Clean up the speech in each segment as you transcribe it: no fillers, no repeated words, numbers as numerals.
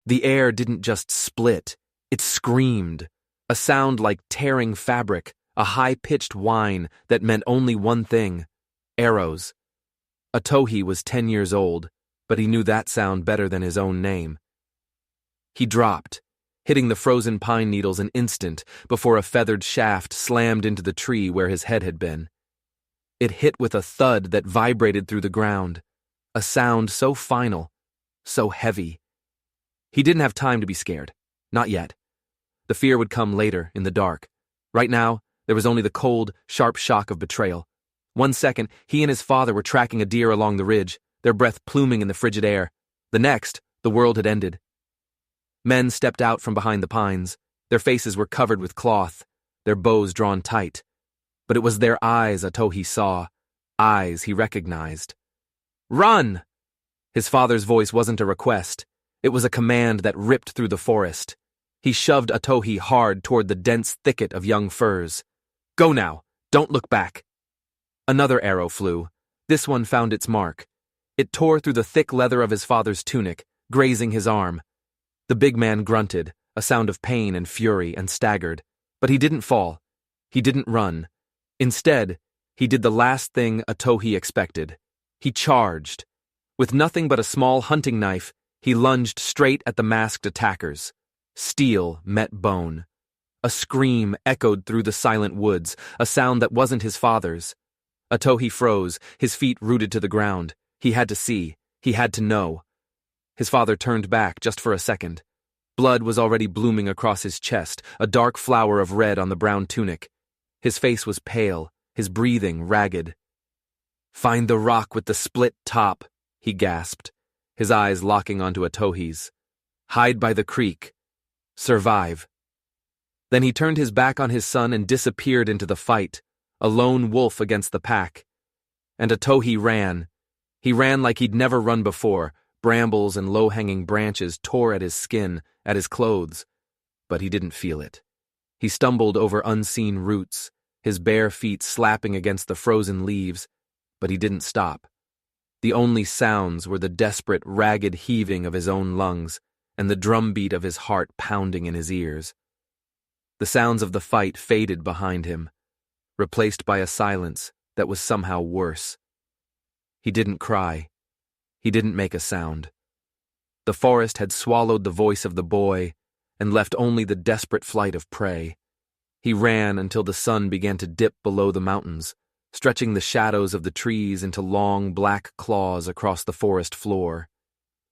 The air didn't just split, it screamed, a sound like tearing fabric, a high-pitched whine that meant only one thing: arrows. Atohi was 10 years old, but he knew that sound better than his own name. He dropped, hitting the frozen pine needles an instant before a feathered shaft slammed into the tree where his head had been. It hit with a thud that vibrated through the ground, a sound so final, so heavy. He didn't have time to be scared. Not yet. The fear would come later, in the dark. Right now, there was only the cold, sharp shock of betrayal. 1 second, he and his father were tracking a deer along the ridge, their breath pluming in the frigid air. The next, the world had ended. Men stepped out from behind the pines. Their faces were covered with cloth, their bows drawn tight. But it was their eyes Atohi saw, eyes he recognized. "Run!" His father's voice wasn't a request. It was a command that ripped through the forest. He shoved Atohi hard toward the dense thicket of young firs. "Go now! Don't look back!" Another arrow flew. This one found its mark. It tore through the thick leather of his father's tunic, grazing his arm. The big man grunted, a sound of pain and fury, and staggered. But he didn't fall. He didn't run. Instead, he did the last thing Atohi expected. He charged. With nothing but a small hunting knife, he lunged straight at the masked attackers. Steel met bone. A scream echoed through the silent woods, a sound that wasn't his father's. Atohi froze, his feet rooted to the ground. He had to see. He had to know. His father turned back just for a second. Blood was already blooming across his chest, a dark flower of red on the brown tunic. His face was pale, his breathing ragged. "Find the rock with the split top," he gasped, his eyes locking onto Atohi's. "Hide by the creek. Survive." Then he turned his back on his son and disappeared into the fight, a lone wolf against the pack. And Atohi ran. He ran like he'd never run before. Brambles and low-hanging branches tore at his skin, at his clothes. But he didn't feel it. He stumbled over unseen roots, his bare feet slapping against the frozen leaves, but he didn't stop. The only sounds were the desperate, ragged heaving of his own lungs and the drumbeat of his heart pounding in his ears. The sounds of the fight faded behind him, replaced by a silence that was somehow worse. He didn't cry. He didn't make a sound. The forest had swallowed the voice of the boy and left only the desperate flight of prey. He ran until the sun began to dip below the mountains, stretching the shadows of the trees into long black claws across the forest floor.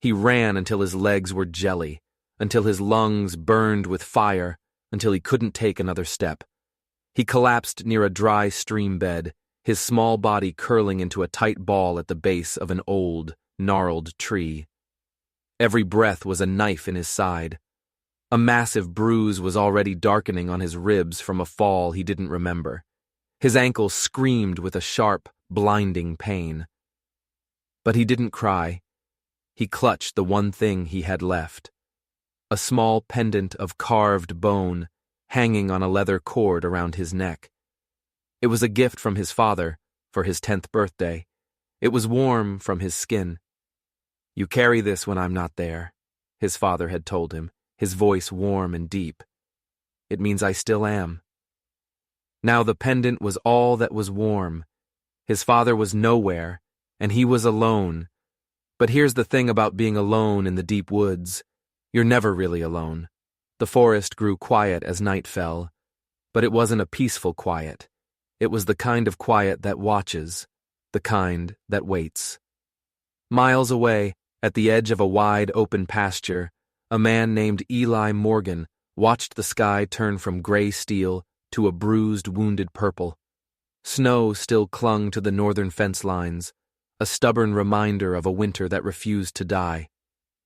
He ran until his legs were jelly, until his lungs burned with fire, until he couldn't take another step. He collapsed near a dry stream bed, his small body curling into a tight ball at the base of an old, gnarled tree. Every breath was a knife in his side. A massive bruise was already darkening on his ribs from a fall he didn't remember. His ankle screamed with a sharp, blinding pain. But he didn't cry. He clutched the one thing he had left. A small pendant of carved bone hanging on a leather cord around his neck. It was a gift from his father for his 10th birthday. It was warm from his skin. "You carry this when I'm not there," his father had told him, his voice warm and deep. "It means I still am." Now the pendant was all that was warm. His father was nowhere, and he was alone. But here's the thing about being alone in the deep woods. You're never really alone. The forest grew quiet as night fell, but it wasn't a peaceful quiet. It was the kind of quiet that watches, the kind that waits. Miles away, at the edge of a wide open pasture, a man named Eli Morgan watched the sky turn from gray steel to a bruised, wounded purple. Snow still clung to the northern fence lines, a stubborn reminder of a winter that refused to die.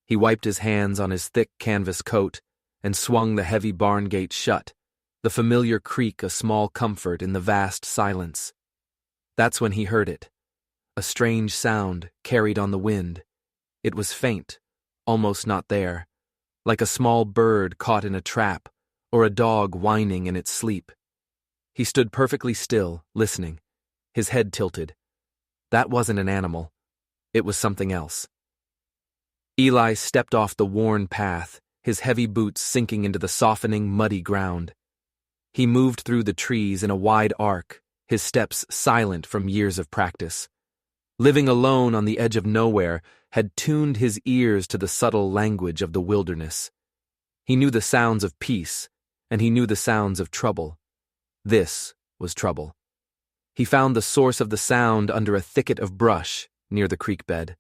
He wiped his hands on his thick canvas coat and swung the heavy barn gate shut, the familiar creak a small comfort in the vast silence. That's when he heard it. A strange sound carried on the wind. It was faint, almost not there, like a small bird caught in a trap or a dog whining in its sleep. He stood perfectly still, listening, his head tilted. That wasn't an animal. It was something else. Eli stepped off the worn path, his heavy boots sinking into the softening, muddy ground. He moved through the trees in a wide arc, his steps silent from years of practice. Living alone on the edge of nowhere had tuned his ears to the subtle language of the wilderness. He knew the sounds of peace, and he knew the sounds of trouble. This was trouble. He found the source of the sound under a thicket of brush near the creek bed.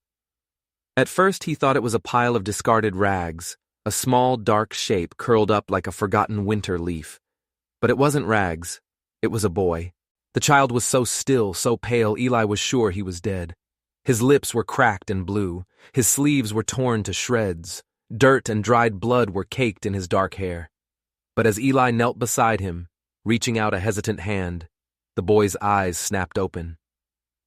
At first he thought it was a pile of discarded rags, a small dark shape curled up like a forgotten winter leaf. But it wasn't rags, it was a boy. The child was so still, so pale, Eli was sure he was dead. His lips were cracked and blue, his sleeves were torn to shreds, dirt and dried blood were caked in his dark hair. But as Eli knelt beside him, reaching out a hesitant hand, the boy's eyes snapped open.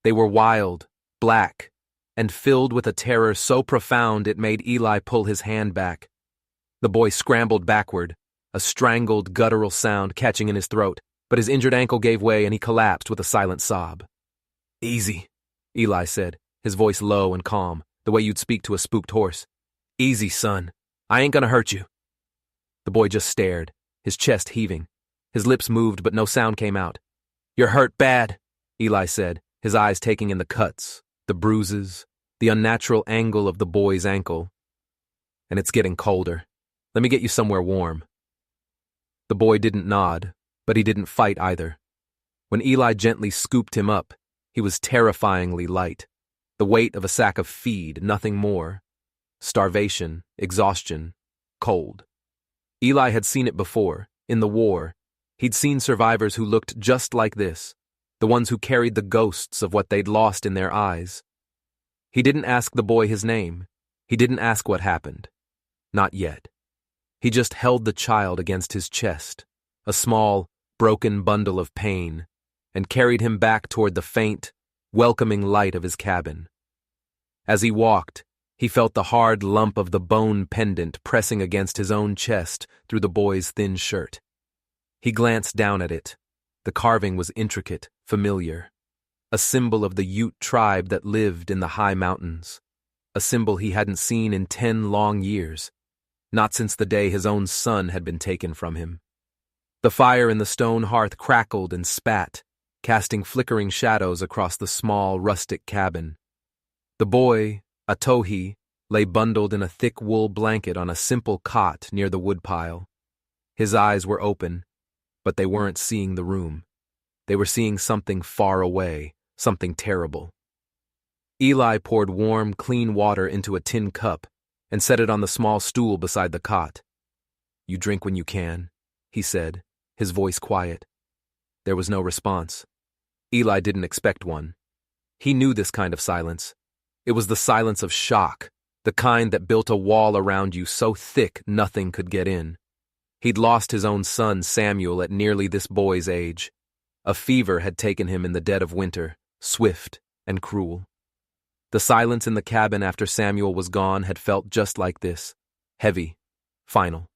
They were wild, black, and filled with a terror so profound it made Eli pull his hand back. The boy scrambled backward, a strangled, guttural sound catching in his throat, but his injured ankle gave way and he collapsed with a silent sob. "Easy," Eli said, his voice low and calm, the way you'd speak to a spooked horse. "Easy, son. I ain't gonna hurt you." The boy just stared, his chest heaving. His lips moved, but no sound came out. "You're hurt bad," Eli said, his eyes taking in the cuts, the bruises, the unnatural angle of the boy's ankle. "And it's getting colder. Let me get you somewhere warm." The boy didn't nod, but he didn't fight either. When Eli gently scooped him up, he was terrifyingly light. The weight of a sack of feed, nothing more. Starvation, exhaustion, cold. Eli had seen it before, in the war. He'd seen survivors who looked just like this, the ones who carried the ghosts of what they'd lost in their eyes. He didn't ask the boy his name. He didn't ask what happened. Not yet. He just held the child against his chest, a small, broken bundle of pain, and carried him back toward the faint, welcoming light of his cabin. As he walked, he felt the hard lump of the bone pendant pressing against his own chest through the boy's thin shirt. He glanced down at it. The carving was intricate, familiar. A symbol of the Ute tribe that lived in the high mountains. A symbol he hadn't seen in 10 long years, not since the day his own son had been taken from him. The fire in the stone hearth crackled and spat, casting flickering shadows across the small, rustic cabin. The boy, Atohi, lay bundled in a thick wool blanket on a simple cot near the woodpile. His eyes were open, but they weren't seeing the room. They were seeing something far away, something terrible. Eli poured warm, clean water into a tin cup and set it on the small stool beside the cot. "You drink when you can," he said, his voice quiet. There was no response. Eli didn't expect one. He knew this kind of silence. It was the silence of shock, the kind that built a wall around you so thick nothing could get in. He'd lost his own son, Samuel, at nearly this boy's age. A fever had taken him in the dead of winter, swift and cruel. The silence in the cabin after Samuel was gone had felt just like this, heavy, final.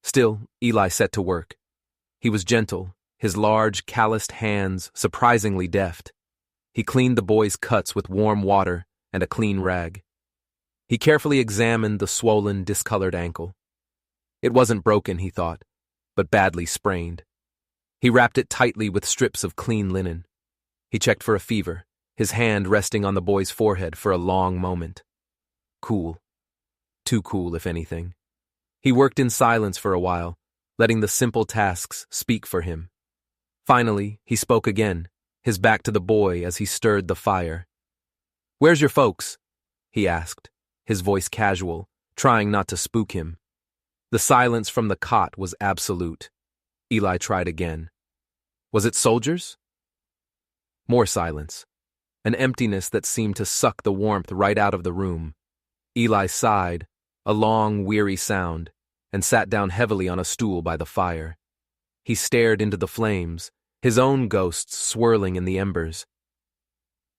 Still, Eli set to work. He was gentle, his large, calloused hands surprisingly deft. He cleaned the boy's cuts with warm water and a clean rag. He carefully examined the swollen, discolored ankle. It wasn't broken, he thought, but badly sprained. He wrapped it tightly with strips of clean linen. He checked for a fever, his hand resting on the boy's forehead for a long moment. Cool. Too cool, if anything. He worked in silence for a while, letting the simple tasks speak for him. Finally, he spoke again, his back to the boy as he stirred the fire. "Where's your folks?" he asked, his voice casual, trying not to spook him. The silence from the cot was absolute. Eli tried again. "Was it soldiers?" More silence. An emptiness that seemed to suck the warmth right out of the room. Eli sighed, a long, weary sound, and sat down heavily on a stool by the fire. He stared into the flames, his own ghosts swirling in the embers.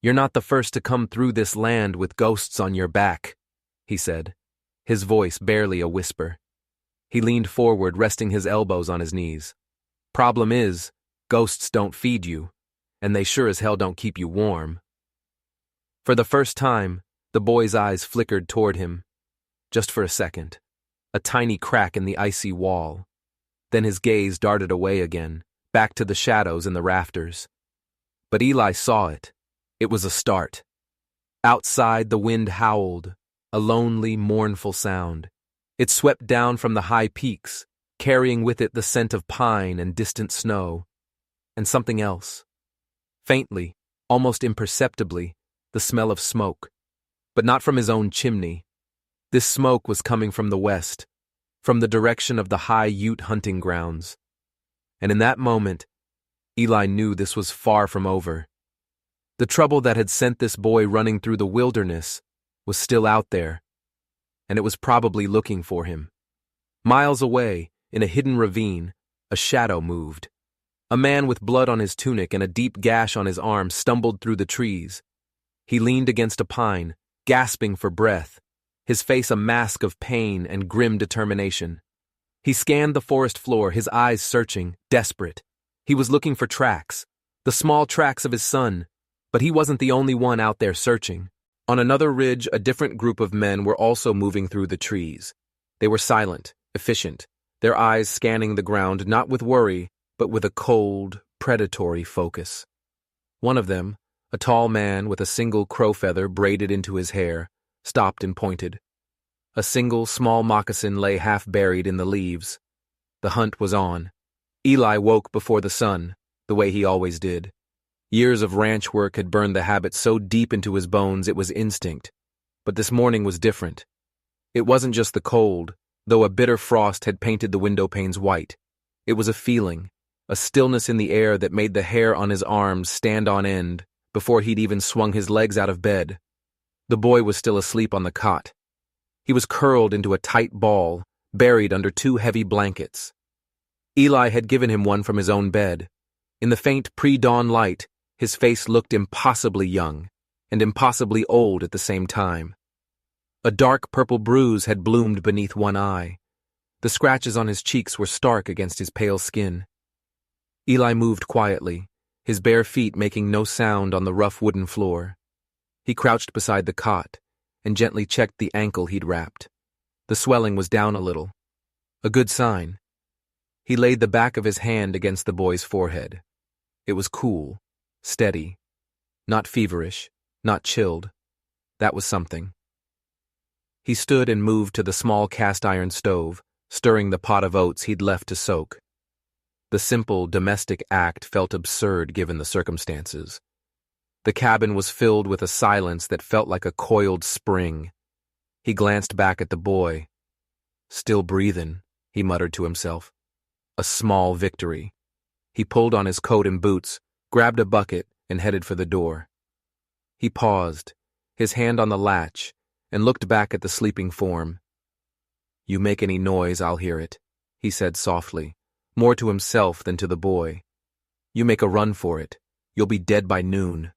"You're not the first to come through this land with ghosts on your back," he said, his voice barely a whisper. He leaned forward, resting his elbows on his knees. "Problem is, ghosts don't feed you, and they sure as hell don't keep you warm." For the first time, the boy's eyes flickered toward him, just for a second. A tiny crack in the icy wall. Then his gaze darted away again, back to the shadows in the rafters. But Eli saw it. It was a start. Outside, the wind howled, a lonely, mournful sound. It swept down from the high peaks, carrying with it the scent of pine and distant snow. And something else. Faintly, almost imperceptibly, the smell of smoke. But not from his own chimney. This smoke was coming from the west, from the direction of the high Ute hunting grounds. And in that moment, Eli knew this was far from over. The trouble that had sent this boy running through the wilderness was still out there, and it was probably looking for him. Miles away, in a hidden ravine, a shadow moved. A man with blood on his tunic and a deep gash on his arm stumbled through the trees. He leaned against a pine, gasping for breath, his face a mask of pain and grim determination. He scanned the forest floor, his eyes searching, desperate. He was looking for tracks, the small tracks of his son, but he wasn't the only one out there searching. On another ridge, a different group of men were also moving through the trees. They were silent, efficient, their eyes scanning the ground not with worry, but with a cold, predatory focus. One of them, a tall man with a single crow feather braided into his hair, stopped and pointed. A single small moccasin lay half buried in the leaves. The hunt was on. Eli woke before the sun, the way he always did. Years of ranch work had burned the habit so deep into his bones it was instinct. But this morning was different. It wasn't just the cold, though a bitter frost had painted the window panes white. It was a feeling, a stillness in the air that made the hair on his arms stand on end before he'd even swung his legs out of bed. The boy was still asleep on the cot. He was curled into a tight ball, buried under two heavy blankets. Eli had given him one from his own bed. In the faint pre-dawn light, his face looked impossibly young and impossibly old at the same time. A dark purple bruise had bloomed beneath one eye. The scratches on his cheeks were stark against his pale skin. Eli moved quietly, his bare feet making no sound on the rough wooden floor. He crouched beside the cot and gently checked the ankle he'd wrapped. The swelling was down a little. A good sign. He laid the back of his hand against the boy's forehead. It was cool, steady, not feverish, not chilled. That was something. He stood and moved to the small cast-iron stove, stirring the pot of oats he'd left to soak. The simple, domestic act felt absurd given the circumstances. The cabin was filled with a silence that felt like a coiled spring. He glanced back at the boy. Still breathing, he muttered to himself. A small victory. He pulled on his coat and boots, grabbed a bucket, and headed for the door. He paused, his hand on the latch, and looked back at the sleeping form. "You make any noise, I'll hear it," he said softly, more to himself than to the boy. "You make a run for it. You'll be dead by noon."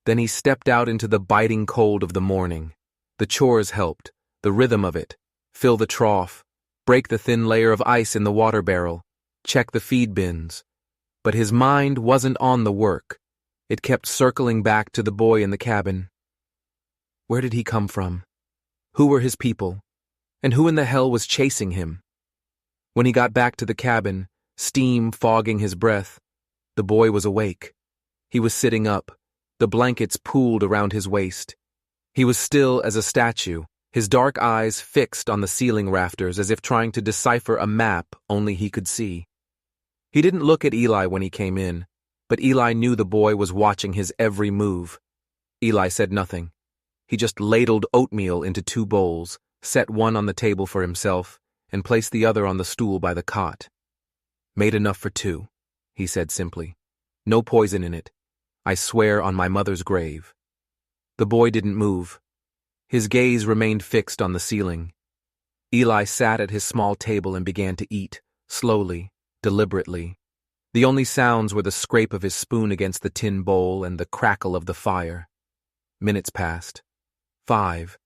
Then he stepped out into the biting cold of the morning. The chores helped, the rhythm of it. Fill the trough, break the thin layer of ice in the water barrel, check the feed bins. But his mind wasn't on the work. It kept circling back to the boy in the cabin. Where did he come from? Who were his people? And who in the hell was chasing him? When he got back to the cabin, steam fogging his breath, the boy was awake. He was sitting up, the blankets pooled around his waist. He was still as a statue, his dark eyes fixed on the ceiling rafters as if trying to decipher a map only he could see. He didn't look at Eli when he came in, but Eli knew the boy was watching his every move. Eli said nothing. He just ladled oatmeal into 2 bowls, set one on the table for himself, and placed the other on the stool by the cot. "Made enough for 2, he said simply. "No poison in it. I swear on my mother's grave." The boy didn't move. His gaze remained fixed on the ceiling. Eli sat at his small table and began to eat, slowly, deliberately. The only sounds were the scrape of his spoon against the tin bowl and the crackle of the fire. Minutes passed. 5,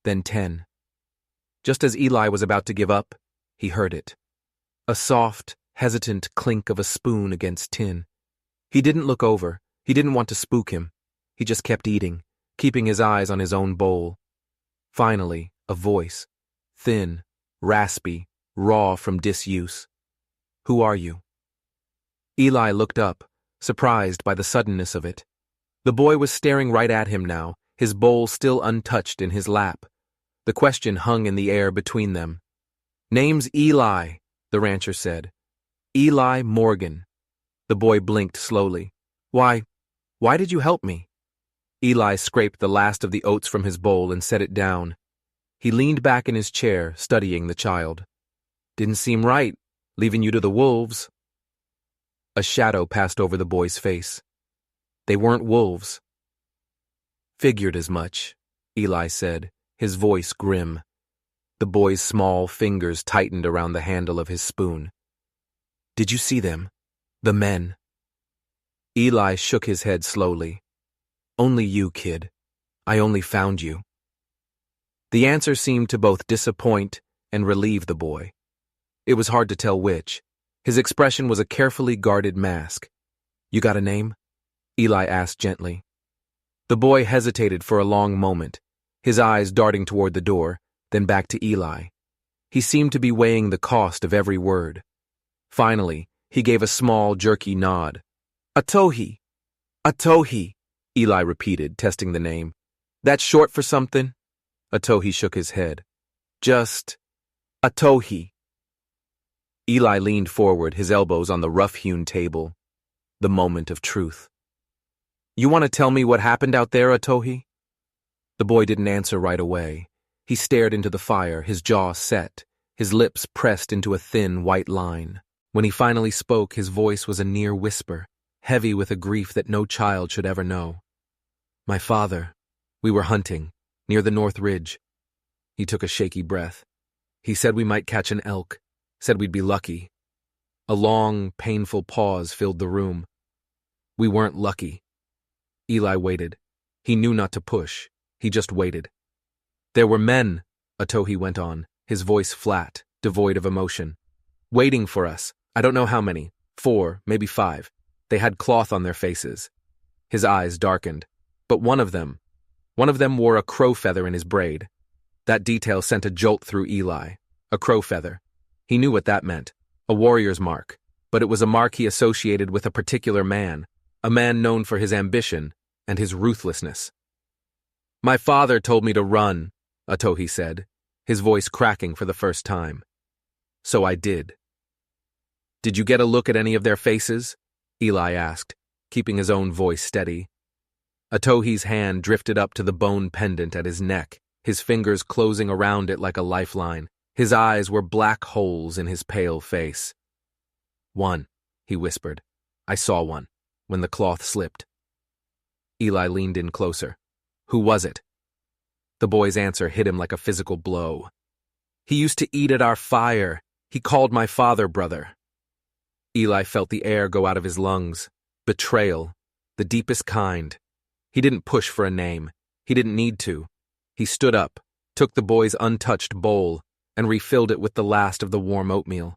then 10. Just as Eli was about to give up, he heard it. A soft, hesitant clink of a spoon against tin. He didn't look over. He didn't want to spook him. He just kept eating, keeping his eyes on his own bowl. Finally, a voice. Thin, raspy, raw from disuse. "Who are you?" Eli looked up, surprised by the suddenness of it. The boy was staring right at him now, his bowl still untouched in his lap. The question hung in the air between them. "Name's Eli," the rancher said. "Eli Morgan." The boy blinked slowly. Why did you help me?" Eli scraped the last of the oats from his bowl and set it down. He leaned back in his chair, studying the child. "Didn't seem right, leaving you to the wolves." A shadow passed over the boy's face. "They weren't wolves." "Figured as much," Eli said, his voice grim. The boy's small fingers tightened around the handle of his spoon. "Did you see them? The men?" Eli shook his head slowly. "Only you, kid. I only found you." The answer seemed to both disappoint and relieve the boy. It was hard to tell which. His expression was a carefully guarded mask. "You got a name?" Eli asked gently. The boy hesitated for a long moment, his eyes darting toward the door, then back to Eli. He seemed to be weighing the cost of every word. Finally, he gave a small, jerky nod. "Atohi. Atohi," Eli repeated, testing the name. "That's short for something?" Atohi shook his head. "Just Atohi." Eli leaned forward, his elbows on the rough-hewn table. The moment of truth. "You want to tell me what happened out there, Atohi?" The boy didn't answer right away. He stared into the fire, his jaw set, his lips pressed into a thin, white line. When he finally spoke, his voice was a near whisper, heavy with a grief that no child should ever know. "My father, we were hunting, near the North Ridge." He took a shaky breath. "He said we might catch an elk, said we'd be lucky." A long, painful pause filled the room. "We weren't lucky." Eli waited. He knew not to push. He just waited. "There were men," Atohi went on, his voice flat, devoid of emotion. "Waiting for us. I don't know how many. 4, maybe 5. They had cloth on their faces." His eyes darkened. But one of them wore a crow feather in his braid. That detail sent a jolt through Eli. A crow feather. He knew what that meant. A warrior's mark. But it was a mark he associated with a particular man. A man known for his ambition and his ruthlessness. "My father told me to run," Atohi said, his voice cracking for the first time. "So I did." "Did you get a look at any of their faces?" Eli asked, keeping his own voice steady. Atohi's hand drifted up to the bone pendant at his neck, his fingers closing around it like a lifeline. His eyes were black holes in his pale face. "One," he whispered. "I saw one, when the cloth slipped." Eli leaned in closer. "Who was it?" The boy's answer hit him like a physical blow. "He used to eat at our fire. He called my father brother." Eli felt the air go out of his lungs. Betrayal. The deepest kind. He didn't push for a name. He didn't need to. He stood up, took the boy's untouched bowl, and refilled it with the last of the warm oatmeal.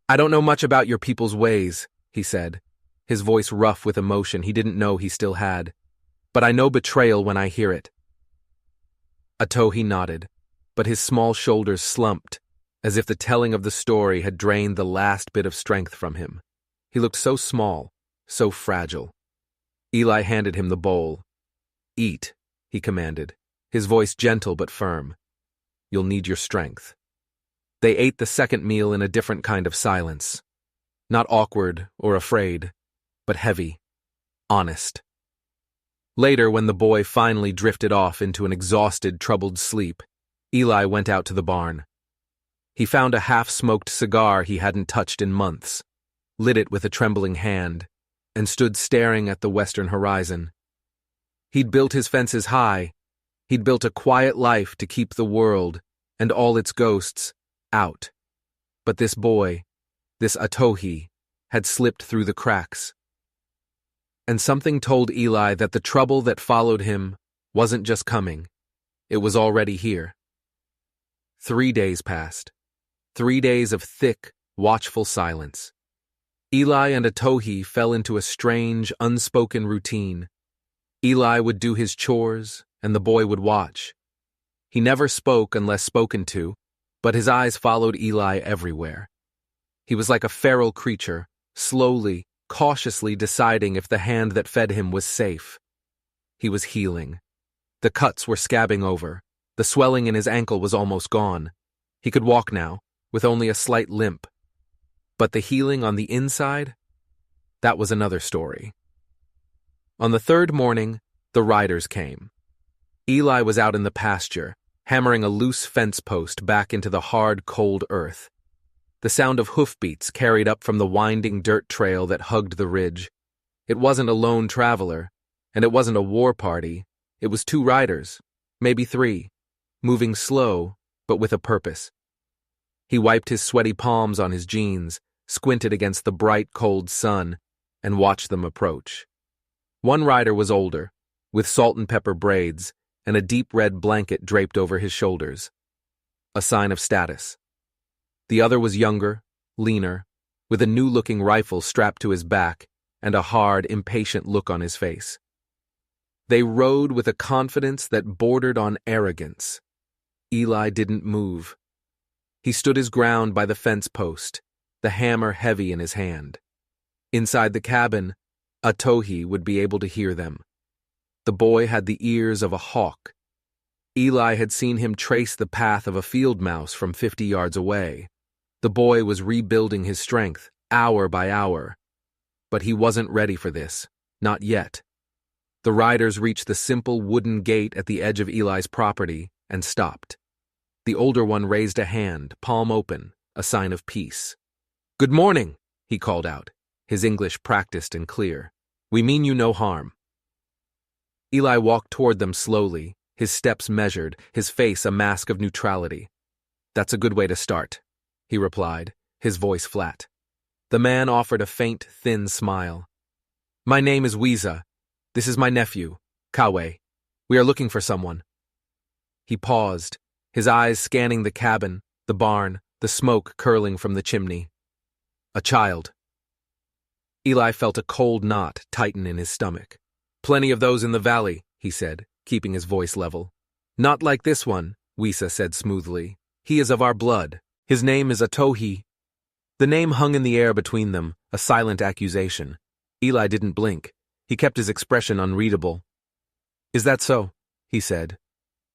"I don't know much about your people's ways," he said, his voice rough with emotion he didn't know he still had. "But I know betrayal when I hear it." Atohi nodded, but his small shoulders slumped, as if the telling of the story had drained the last bit of strength from him. He looked so small, so fragile. Eli handed him the bowl. "Eat," he commanded, his voice gentle but firm. "You'll need your strength." They ate the second meal in a different kind of silence. Not awkward or afraid, but heavy, honest. Later, when the boy finally drifted off into an exhausted, troubled sleep, Eli went out to the barn. He found a half-smoked cigar he hadn't touched in months, lit it with a trembling hand, and stood staring at the western horizon. He'd built his fences high. He'd built a quiet life to keep the world, and all its ghosts, out. But this boy, this Atohi, had slipped through the cracks. And something told Eli that the trouble that followed him wasn't just coming. It was already here. 3 days passed. 3 days of thick, watchful silence. Eli and Atohi fell into a strange, unspoken routine. Eli would do his chores, and the boy would watch. He never spoke unless spoken to, but his eyes followed Eli everywhere. He was like a feral creature, slowly, cautiously deciding if the hand that fed him was safe. He was healing. The cuts were scabbing over. The swelling in his ankle was almost gone. He could walk now, with only a slight limp. But the healing on the inside? That was another story. On the third morning, the riders came. Eli was out in the pasture, hammering a loose fence post back into the hard, cold earth. The sound of hoofbeats carried up from the winding dirt trail that hugged the ridge. It wasn't a lone traveler, and it wasn't a war party. It was 2 riders, maybe 3, moving slow, but with a purpose. He wiped his sweaty palms on his jeans, squinted against the bright, cold sun, and watched them approach. One rider was older, with salt and pepper braids, and a deep red blanket draped over his shoulders. A sign of status. The other was younger, leaner, with a new-looking rifle strapped to his back and a hard, impatient look on his face. They rode with a confidence that bordered on arrogance. Eli didn't move. He stood his ground by the fence post, the hammer heavy in his hand. Inside the cabin, a towhee would be able to hear them. The boy had the ears of a hawk. Eli had seen him trace the path of a field mouse from 50 yards away. The boy was rebuilding his strength, hour by hour. But he wasn't ready for this, not yet. The riders reached the simple wooden gate at the edge of Eli's property and stopped. The older one raised a hand, palm open, a sign of peace. "Good morning," he called out, his English practiced and clear. "We mean you no harm." Eli walked toward them slowly, his steps measured, his face a mask of neutrality. "That's a good way to start," he replied, his voice flat. The man offered a faint, thin smile. "My name is Weeza. This is my nephew, Kawe. We are looking for someone." He paused, his eyes scanning the cabin, the barn, the smoke curling from the chimney. "A child." Eli felt a cold knot tighten in his stomach. "Plenty of those in the valley," he said, keeping his voice level. "Not like this one," Weeza said smoothly. "He is of our blood. His name is a towhee." The name hung in the air between them, a silent accusation. Eli didn't blink. He kept his expression unreadable. "Is that so?" he said.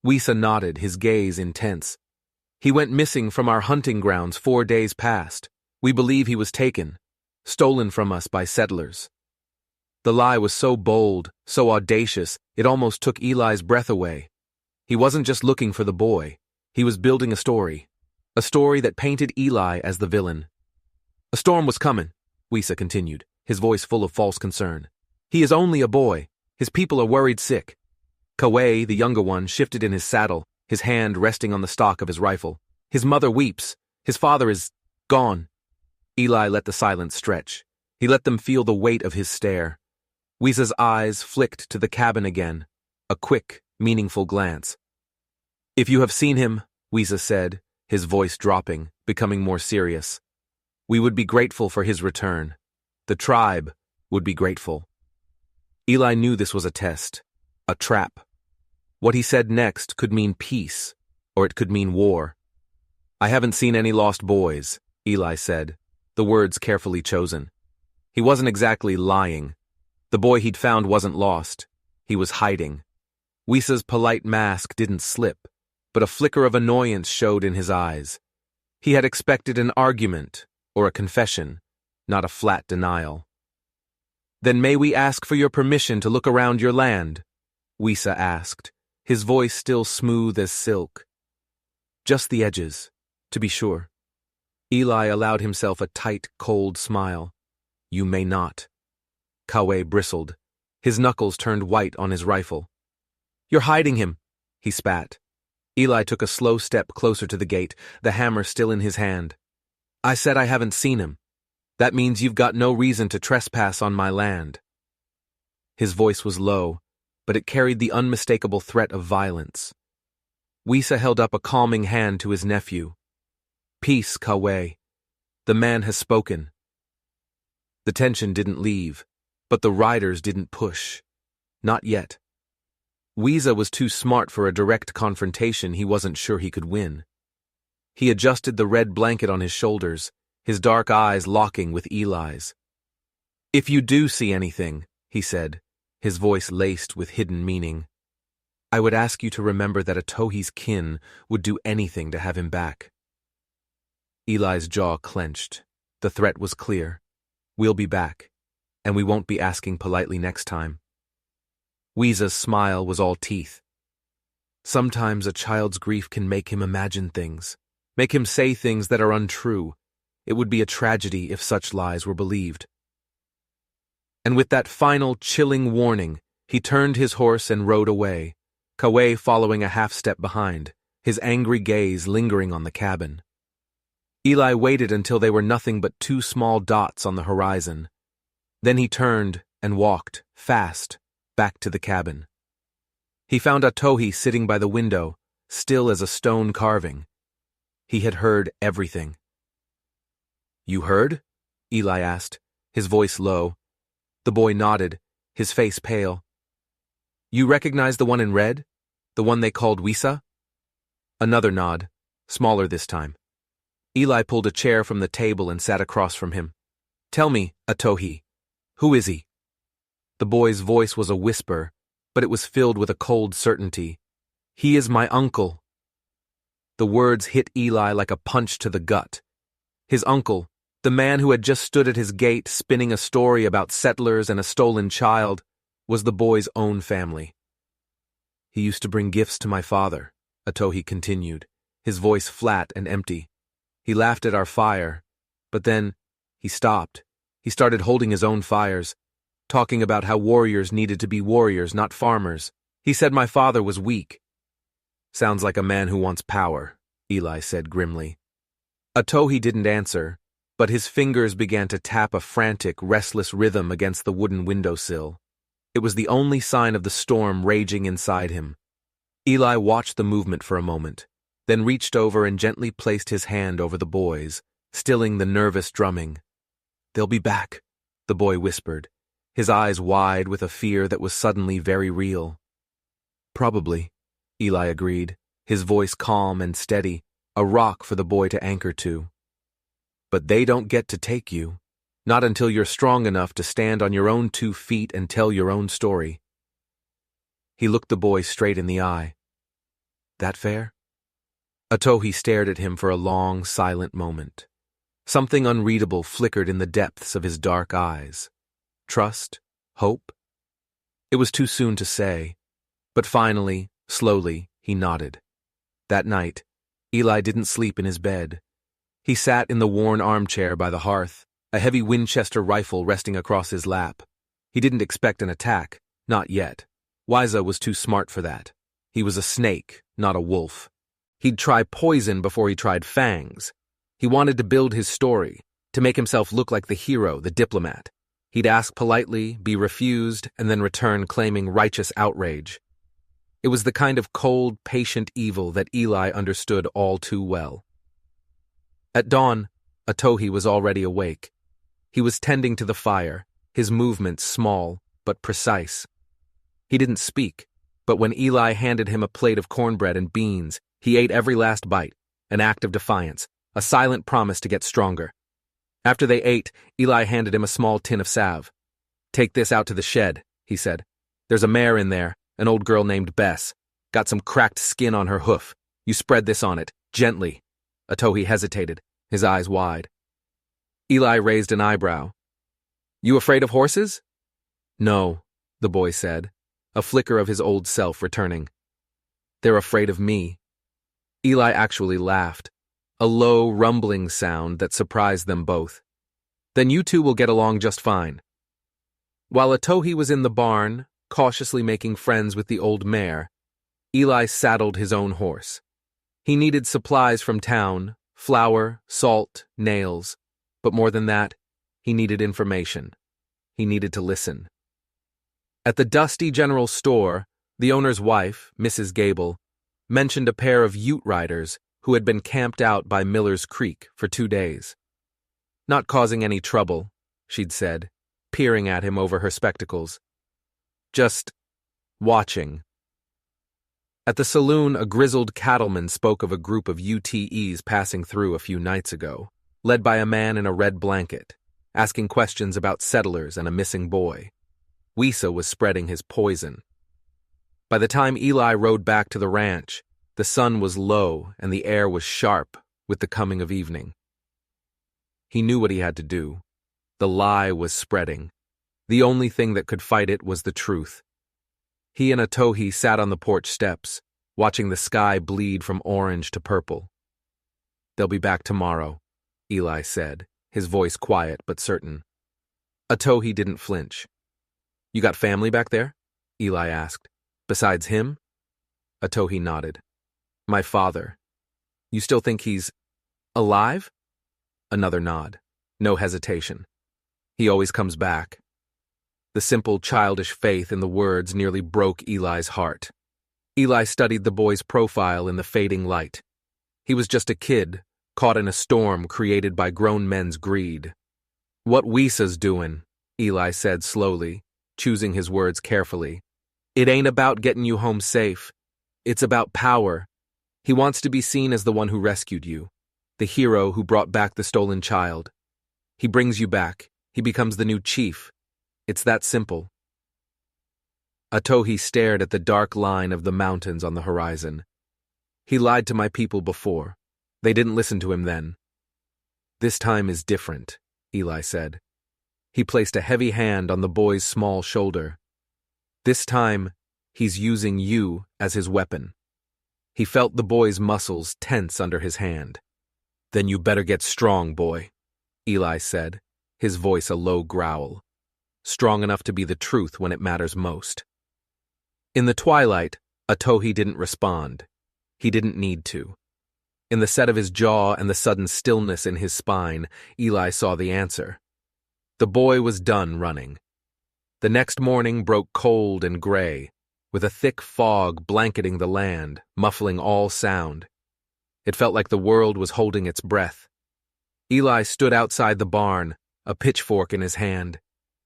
Weeza nodded, his gaze intense. "He went missing from our hunting grounds 4 days past. We believe he was taken, stolen from us by settlers." The lie was so bold, so audacious, it almost took Eli's breath away. He wasn't just looking for the boy. He was building a story that painted Eli as the villain. "A storm was coming," Weeza continued, his voice full of false concern. "He is only a boy. His people are worried sick." Kawe, the younger one, shifted in his saddle, his hand resting on the stock of his rifle. "His mother weeps. His father is gone." Eli let the silence stretch. He let them feel the weight of his stare. Weeza's eyes flicked to the cabin again, a quick, meaningful glance. "If you have seen him," Weeza said, his voice dropping, becoming more serious, "we would be grateful for his return. The tribe would be grateful." Eli knew this was a test, a trap. What he said next could mean peace, or it could mean war. "I haven't seen any lost boys," Eli said, the words carefully chosen. He wasn't exactly lying. The boy he'd found wasn't lost. He was hiding. Weeza's polite mask didn't slip, but a flicker of annoyance showed in his eyes. He had expected an argument or a confession, not a flat denial. "Then may we ask for your permission to look around your land?" Weeza asked, his voice still smooth as silk. "Just the edges, to be sure." Eli allowed himself a tight, cold smile. "You may not." Kawe bristled. His knuckles turned white on his rifle. "You're hiding him," he spat. Eli took a slow step closer to the gate, the hammer still in his hand. "I said I haven't seen him. That means you've got no reason to trespass on my land." His voice was low, but it carried the unmistakable threat of violence. Weeza held up a calming hand to his nephew. "Peace, Kawe. The man has spoken." The tension didn't leave, but the riders didn't push. Not yet. Weeza was too smart for a direct confrontation he wasn't sure he could win. He adjusted the red blanket on his shoulders, his dark eyes locking with Eli's. "If you do see anything," he said, his voice laced with hidden meaning, "I would ask you to remember that Atohi's kin would do anything to have him back." Eli's jaw clenched. The threat was clear. "We'll be back, and we won't be asking politely next time." Weeza's smile was all teeth. Sometimes a child's grief can make him imagine things, make him say things that are untrue. It would be a tragedy if such lies were believed. And with that final chilling warning, he turned his horse and rode away, Kawei following a half-step behind, his angry gaze lingering on the cabin. Eli waited until they were nothing but two small dots on the horizon. Then he turned and walked, fast, back to the cabin. He found Atohi sitting by the window, still as a stone carving. He had heard everything. "You heard?" Eli asked, his voice low. The boy nodded, his face pale. "You recognize the one in red? The one they called Weeza?" Another nod, smaller this time. Eli pulled a chair from the table and sat across from him. "Tell me, Atohi, who is he?" The boy's voice was a whisper, but it was filled with a cold certainty. "He is my uncle." The words hit Eli like a punch to the gut. His uncle, the man who had just stood at his gate spinning a story about settlers and a stolen child, was the boy's own family. "He used to bring gifts to my father," Atohi continued, his voice flat and empty. "He laughed at our fire, but then he stopped. He started holding his own fires, talking about how warriors needed to be warriors, not farmers. He said my father was weak." "Sounds like a man who wants power," Eli said grimly. Atohi didn't answer, but his fingers began to tap a frantic, restless rhythm against the wooden windowsill. It was the only sign of the storm raging inside him. Eli watched the movement for a moment, then reached over and gently placed his hand over the boy's, stilling the nervous drumming. "They'll be back," the boy whispered, his eyes wide with a fear that was suddenly very real. "Probably," Eli agreed, his voice calm and steady, a rock for the boy to anchor to. "But they don't get to take you, not until you're strong enough to stand on your own 2 feet and tell your own story." He looked the boy straight in the eye. "That fair?" Atohi stared at him for a long, silent moment. Something unreadable flickered in the depths of his dark eyes. Trust? Hope? It was too soon to say, but finally, slowly, he nodded. That night, Eli didn't sleep in his bed. He sat in the worn armchair by the hearth, a heavy Winchester rifle resting across his lap. He didn't expect an attack, not yet. Weeza was too smart for that. He was a snake, not a wolf. He'd try poison before he tried fangs. He wanted to build his story, to make himself look like the hero, the diplomat. He'd ask politely, be refused, and then return claiming righteous outrage. It was the kind of cold, patient evil that Eli understood all too well. At dawn, Atohi was already awake. He was tending to the fire, his movements small but precise. He didn't speak, but when Eli handed him a plate of cornbread and beans, he ate every last bite, an act of defiance, a silent promise to get stronger. After they ate, Eli handed him a small tin of salve. "Take this out to the shed," he said. "There's a mare in there, an old girl named Bess. Got some cracked skin on her hoof. You spread this on it, gently." Atohi hesitated, his eyes wide. Eli raised an eyebrow. "You afraid of horses?" "No," the boy said, a flicker of his old self returning. "They're afraid of me." Eli actually laughed, a low, rumbling sound that surprised them both. "Then you two will get along just fine." While Atohi was in the barn, cautiously making friends with the old mare, Eli saddled his own horse. He needed supplies from town, flour, salt, nails, but more than that, he needed information. He needed to listen. At the dusty general store, the owner's wife, Mrs. Gable, mentioned a pair of Ute riders who had been camped out by Miller's Creek for 2 days. "Not causing any trouble," she'd said, peering at him over her spectacles. "Just watching." At the saloon, a grizzled cattleman spoke of a group of UTEs passing through a few nights ago, led by a man in a red blanket, asking questions about settlers and a missing boy. Wisa was spreading his poison. By the time Eli rode back to the ranch, the sun was low and the air was sharp with the coming of evening. He knew what he had to do. The lie was spreading. The only thing that could fight it was the truth. He and Atohi sat on the porch steps, watching the sky bleed from orange to purple. "They'll be back tomorrow," Eli said, his voice quiet but certain. Atohi didn't flinch. "You got family back there?" Eli asked. "Besides him?" Atohi nodded. "My father. You still think he's alive?" Another nod. No hesitation. "He always comes back." The simple, childish faith in the words nearly broke Eli's heart. Eli studied the boy's profile in the fading light. He was just a kid, caught in a storm created by grown men's greed. "What Wisa's doing," Eli said slowly, choosing his words carefully. "It ain't about getting you home safe. It's about power. He wants to be seen as the one who rescued you, the hero who brought back the stolen child. He brings you back. He becomes the new chief. It's that simple." Atohi stared at the dark line of the mountains on the horizon. "He lied to my people before. They didn't listen to him then." "This time is different," Eli said. He placed a heavy hand on the boy's small shoulder. "This time, he's using you as his weapon." He felt the boy's muscles tense under his hand. "Then you better get strong, boy," Eli said, his voice a low growl. "Strong enough to be the truth when it matters most." In the twilight, Atohi didn't respond. He didn't need to. In the set of his jaw and the sudden stillness in his spine, Eli saw the answer. The boy was done running. The next morning broke cold and gray, with a thick fog blanketing the land, muffling all sound. It felt like the world was holding its breath. Eli stood outside the barn, a pitchfork in his hand,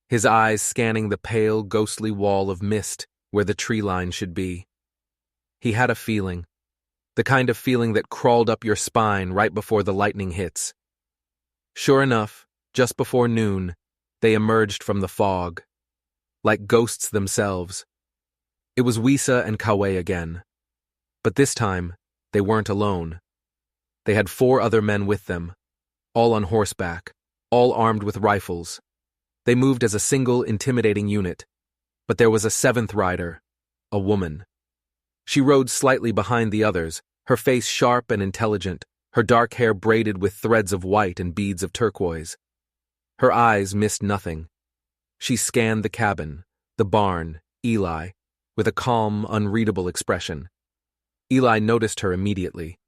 his eyes scanning the pale, ghostly wall of mist where the tree line should be. He had a feeling, the kind of feeling that crawled up your spine right before the lightning hits. Sure enough, just before noon, they emerged from the fog, like ghosts themselves. It was Wisa and Kawe again. But this time, they weren't alone. They had 4 other men with them, all on horseback, all armed with rifles. They moved as a single, intimidating unit. But there was a 7th rider, a woman. She rode slightly behind the others, her face sharp and intelligent, her dark hair braided with threads of white and beads of turquoise. Her eyes missed nothing. She scanned the cabin, the barn, Eli, with a calm, unreadable expression. Eli noticed her immediately.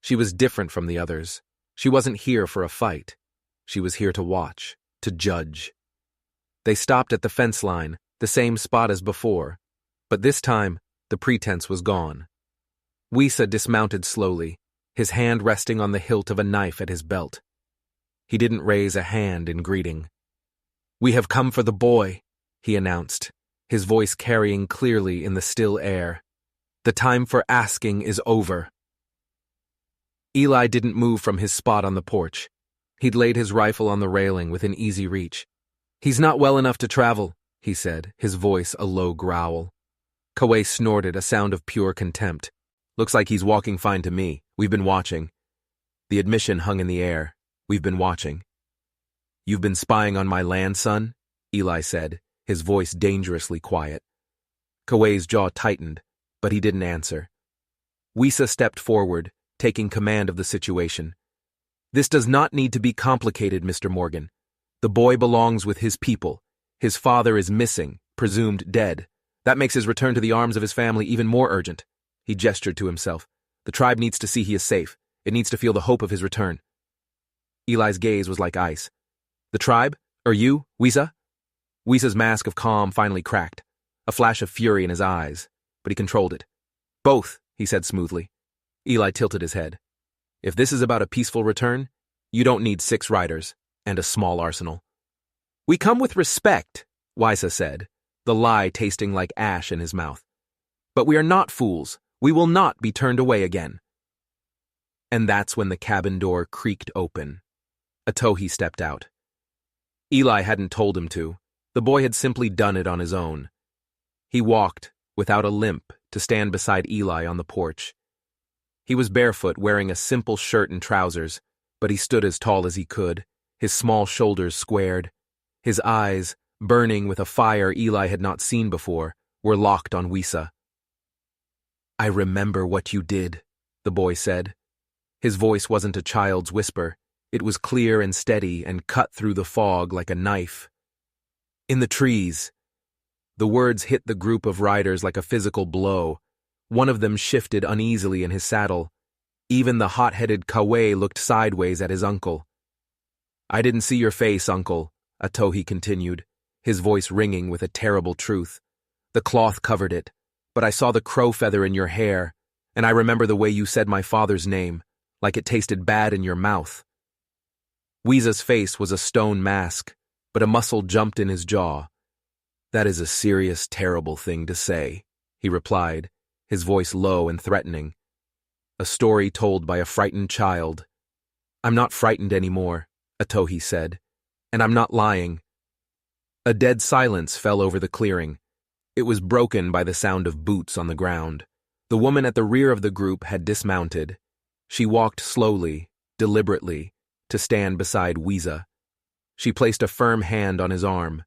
She was different from the others. She wasn't here for a fight. She was here to watch, to judge. They stopped at the fence line, the same spot as before, but this time the pretense was gone. Wisa dismounted slowly, his hand resting on the hilt of a knife at his belt. He didn't raise a hand in greeting. "We have come for the boy," he announced, his voice carrying clearly in the still air. "The time for asking is over." Eli didn't move from his spot on the porch. He'd laid his rifle on the railing within easy reach. "He's not well enough to travel," he said, his voice a low growl. Kawe snorted, a sound of pure contempt. "Looks like he's walking fine to me. We've been watching." The admission hung in the air. "We've been watching." "You've been spying on my land, son?" Eli said, his voice dangerously quiet. Kawe's jaw tightened, but he didn't answer. Wisa stepped forward, taking command of the situation. "This does not need to be complicated, Mr. Morgan. The boy belongs with his people. His father is missing, presumed dead. That makes his return to the arms of his family even more urgent." He gestured to himself. "The tribe needs to see he is safe. It needs to feel the hope of his return." Eli's gaze was like ice. "The tribe? You, Wisa?" Wisa's mask of calm finally cracked, a flash of fury in his eyes, but he controlled it. "Both," he said smoothly. Eli tilted his head. "If this is about a peaceful return, you don't need 6 riders and a small arsenal." "We come with respect," Wisa said, the lie tasting like ash in his mouth. "But we are not fools. We will not be turned away again. And that's when the cabin door creaked open. Atohi stepped out. Eli hadn't told him to. The boy had simply done it on his own. He walked, without a limp, to stand beside Eli on the porch. He was barefoot, wearing a simple shirt and trousers, but he stood as tall as he could, his small shoulders squared. His eyes, burning with a fire Eli had not seen before, were locked on Wisa. "I remember what you did," the boy said. His voice wasn't a child's whisper. It was clear and steady and cut through the fog like a knife. "In the trees." The words hit the group of riders like a physical blow. One of them shifted uneasily in his saddle. Even the hot-headed Kawe looked sideways at his uncle. "I didn't see your face, uncle," Atohi continued, his voice ringing with a terrible truth. "The cloth covered it, but I saw the crow feather in your hair, and I remember the way you said my father's name, like it tasted bad in your mouth." Weeza's face was a stone mask, but a muscle jumped in his jaw. "That is a serious, terrible thing to say," he replied, his voice low and threatening. "A story told by a frightened child." "I'm not frightened anymore," Atohi said, "and I'm not lying." A dead silence fell over the clearing. It was broken by the sound of boots on the ground. The woman at the rear of the group had dismounted. She walked slowly, deliberately, to stand beside Weeza. She placed a firm hand on his arm.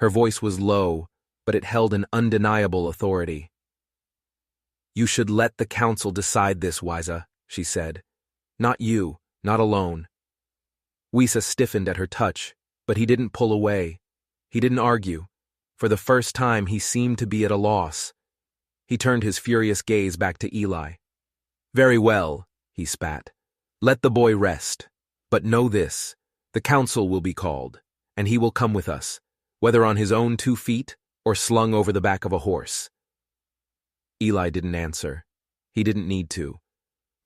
Her voice was low, but it held an undeniable authority. "You should let the council decide this, Weeza," she said. "Not you, not alone." Weeza stiffened at her touch, but he didn't pull away. He didn't argue. For the first time, he seemed to be at a loss. He turned his furious gaze back to Eli. "Very well," he spat. "Let the boy rest. But know this, the council will be called, and he will come with us, whether on his own 2 feet or slung over the back of a horse." Eli didn't answer. He didn't need to.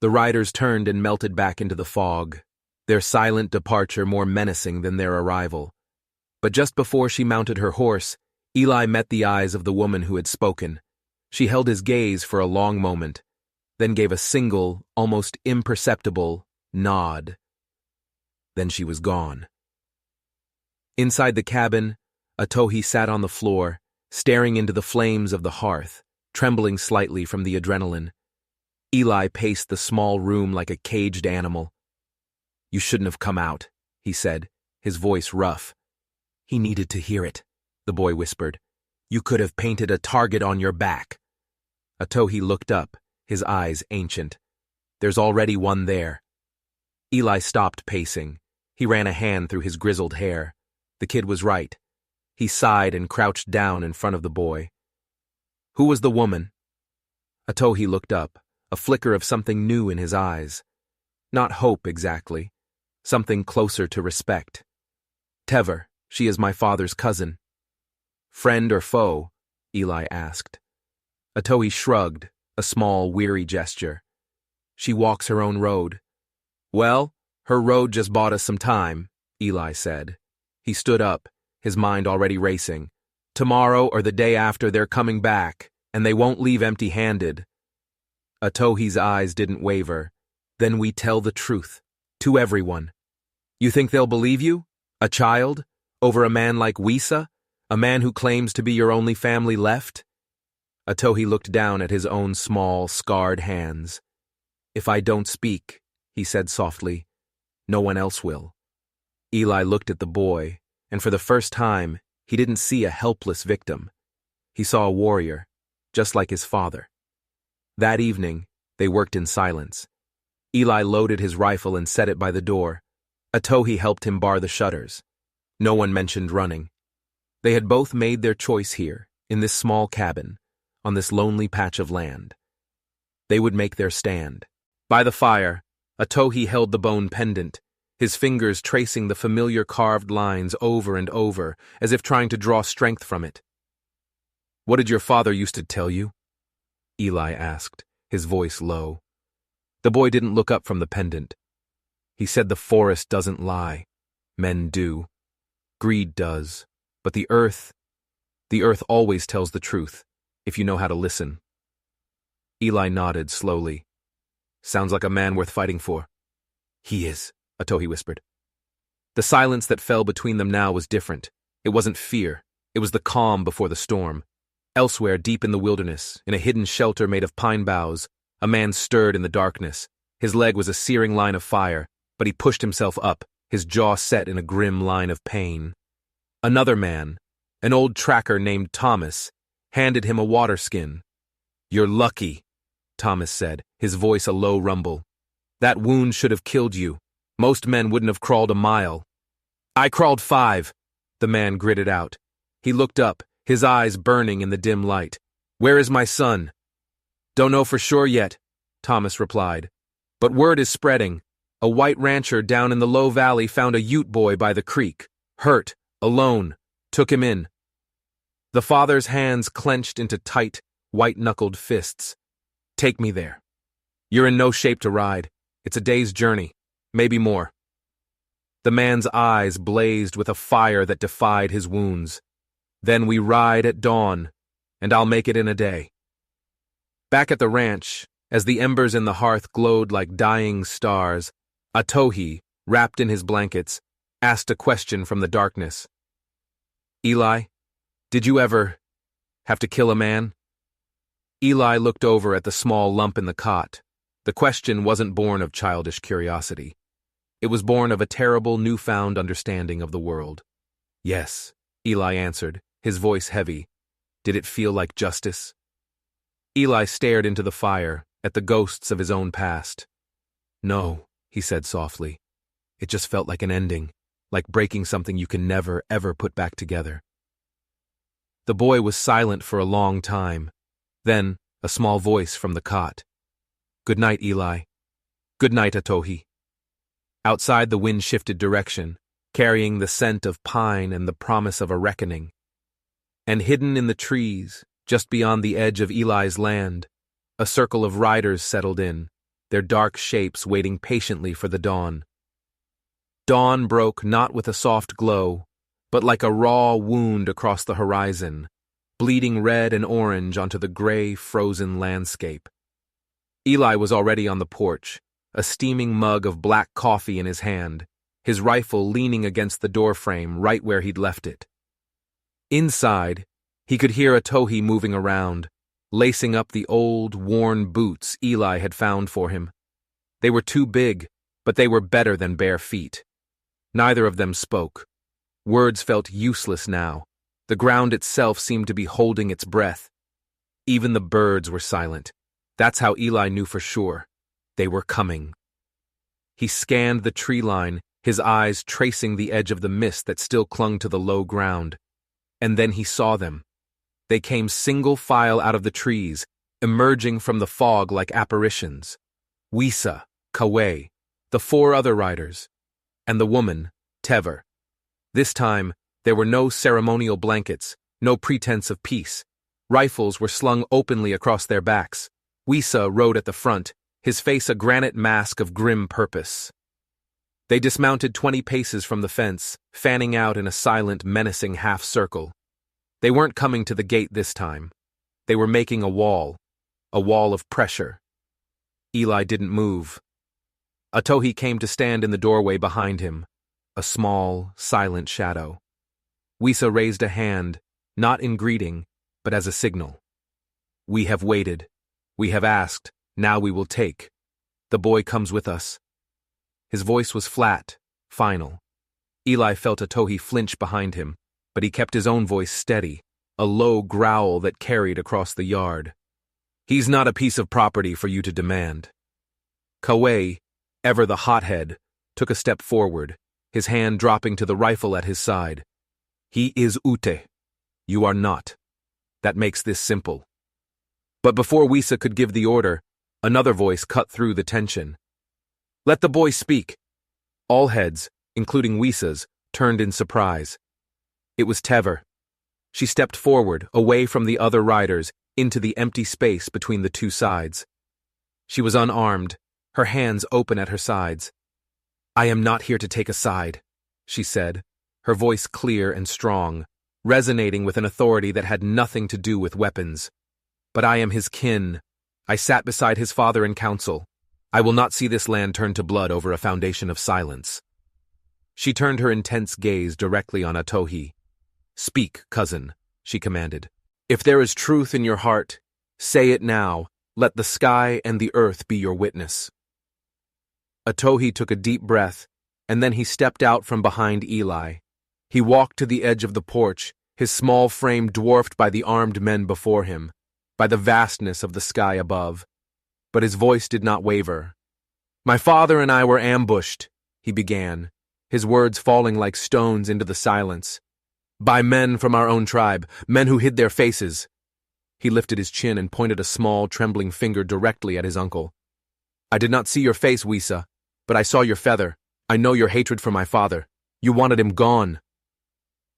The riders turned and melted back into the fog, their silent departure more menacing than their arrival. But just before she mounted her horse, Eli met the eyes of the woman who had spoken. She held his gaze for a long moment, then gave a single, almost imperceptible, nod. Then she was gone. Inside the cabin, Atohi sat on the floor, staring into the flames of the hearth, trembling slightly from the adrenaline. Eli paced the small room like a caged animal. "You shouldn't have come out," he said, his voice rough. "He needed to hear it," the boy whispered. "You could have painted a target on your back." Atohi looked up, his eyes ancient. "There's already one there." Eli stopped pacing. He ran a hand through his grizzled hair. The kid was right. He sighed and crouched down in front of the boy. "Who was the woman?" Atohi looked up, a flicker of something new in his eyes. Not hope exactly. Something closer to respect. "Tever, she is my father's cousin." "Friend or foe?" Eli asked. Atohi shrugged, a small, weary gesture. "She walks her own road." "Well, her road just bought us some time," Eli said. He stood up, his mind already racing. "Tomorrow or the day after they're coming back, and they won't leave empty-handed." Atohi's eyes didn't waver. "Then we tell the truth. To everyone. You think they'll believe you? A child? Over a man like Wisa? A man who claims to be your only family left?" Atohi looked down at his own small, scarred hands. "If I don't speak," he said softly, "no one else will." Eli looked at the boy, and for the first time, he didn't see a helpless victim. He saw a warrior, just like his father. That evening, they worked in silence. Eli loaded his rifle and set it by the door. Atohi helped him bar the shutters. No one mentioned running. They had both made their choice here, in this small cabin, on this lonely patch of land. They would make their stand. By the fire, Atohi held the bone pendant, his fingers tracing the familiar carved lines over and over, as if trying to draw strength from it. "What did your father used to tell you?" Eli asked, his voice low. The boy didn't look up from the pendant. "He said the forest doesn't lie. Men do. Greed does. But the earth always tells the truth, if you know how to listen." Eli nodded slowly. Sounds like a man worth fighting for. He is, Atohi whispered. The silence that fell between them now was different. It wasn't fear. It was the calm before the storm. Elsewhere, deep in the wilderness, in a hidden shelter made of pine boughs, a man stirred in the darkness. His leg was a searing line of fire, but he pushed himself up, his jaw set in a grim line of pain. Another man, an old tracker named Thomas, handed him a water skin. You're lucky, Thomas said, his voice a low rumble. That wound should have killed you. Most men wouldn't have crawled a mile. I crawled 5, the man gritted out. He looked up, his eyes burning in the dim light. Where is my son? Don't know for sure yet, Thomas replied. But word is spreading. A white rancher down in the low valley found a Ute boy by the creek, hurt, alone, took him in. The father's hands clenched into tight, white-knuckled fists. Take me there. You're in no shape to ride. It's a day's journey, maybe more. The man's eyes blazed with a fire that defied his wounds. Then we ride at dawn, and I'll make it in a day. Back at the ranch, as the embers in the hearth glowed like dying stars, Atohi, wrapped in his blankets, asked a question from the darkness. Eli, did you ever have to kill a man? Eli looked over at the small lump in the cot. The question wasn't born of childish curiosity. It was born of a terrible newfound understanding of the world. Yes, Eli answered, his voice heavy. Did it feel like justice? Eli stared into the fire, at the ghosts of his own past. No, he said softly. It just felt like an ending, like breaking something you can never, ever put back together. The boy was silent for a long time. Then, a small voice from the cot. Good night, Eli. Good night, Atohi. Outside, the wind shifted direction, carrying the scent of pine and the promise of a reckoning. And hidden in the trees, just beyond the edge of Eli's land, a circle of riders settled in, their dark shapes waiting patiently for the dawn. Dawn broke not with a soft glow, but like a raw wound across the horizon, bleeding red and orange onto the gray, frozen landscape. Eli was already on the porch, a steaming mug of black coffee in his hand, his rifle leaning against the doorframe right where he'd left it. Inside, he could hear Atohi moving around, lacing up the old, worn boots Eli had found for him. They were too big, but they were better than bare feet. Neither of them spoke. Words felt useless now. The ground itself seemed to be holding its breath. Even the birds were silent. That's how Eli knew for sure. They were coming. He scanned the tree line, his eyes tracing the edge of the mist that still clung to the low ground. And then he saw them. They came single file out of the trees, emerging from the fog like apparitions. Wisa, Kawe, the 4 other riders, and the woman, Tever. This time, there were no ceremonial blankets, no pretense of peace. Rifles were slung openly across their backs. Wisa rode at the front, his face a granite mask of grim purpose. They dismounted 20 paces from the fence, fanning out in a silent, menacing half-circle. They weren't coming to the gate this time. They were making a wall of pressure. Eli didn't move. Atohi came to stand in the doorway behind him, a small, silent shadow. Wisa raised a hand, not in greeting, but as a signal. We have waited. We have asked. Now we will take. The boy comes with us. His voice was flat, final. Eli felt Atohi flinch behind him, but he kept his own voice steady, a low growl that carried across the yard. He's not a piece of property for you to demand. Kawe, ever the hothead, took a step forward, his hand dropping to the rifle at his side. He is Ute. You are not. That makes this simple. But before Wisa could give the order, another voice cut through the tension. Let the boy speak. All heads, including Wisa's, turned in surprise. It was Tever. She stepped forward, away from the other riders, into the empty space between the 2 sides. She was unarmed, her hands open at her sides. I am not here to take a side, she said, her voice clear and strong, resonating with an authority that had nothing to do with weapons. But I am his kin, I sat beside his father in council. I will not see this land turn to blood over a foundation of silence. She turned her intense gaze directly on Atohi. Speak, cousin, she commanded. If there is truth in your heart, say it now. Let the sky and the earth be your witness. Atohi took a deep breath, and then he stepped out from behind Eli. He walked to the edge of the porch, his small frame dwarfed by the armed men before him, by the vastness of the sky above. But his voice did not waver. My father and I were ambushed, he began, his words falling like stones into the silence. By men from our own tribe, men who hid their faces. He lifted his chin and pointed a small, trembling finger directly at his uncle. I did not see your face, Wisa, but I saw your feather. I know your hatred for my father. You wanted him gone.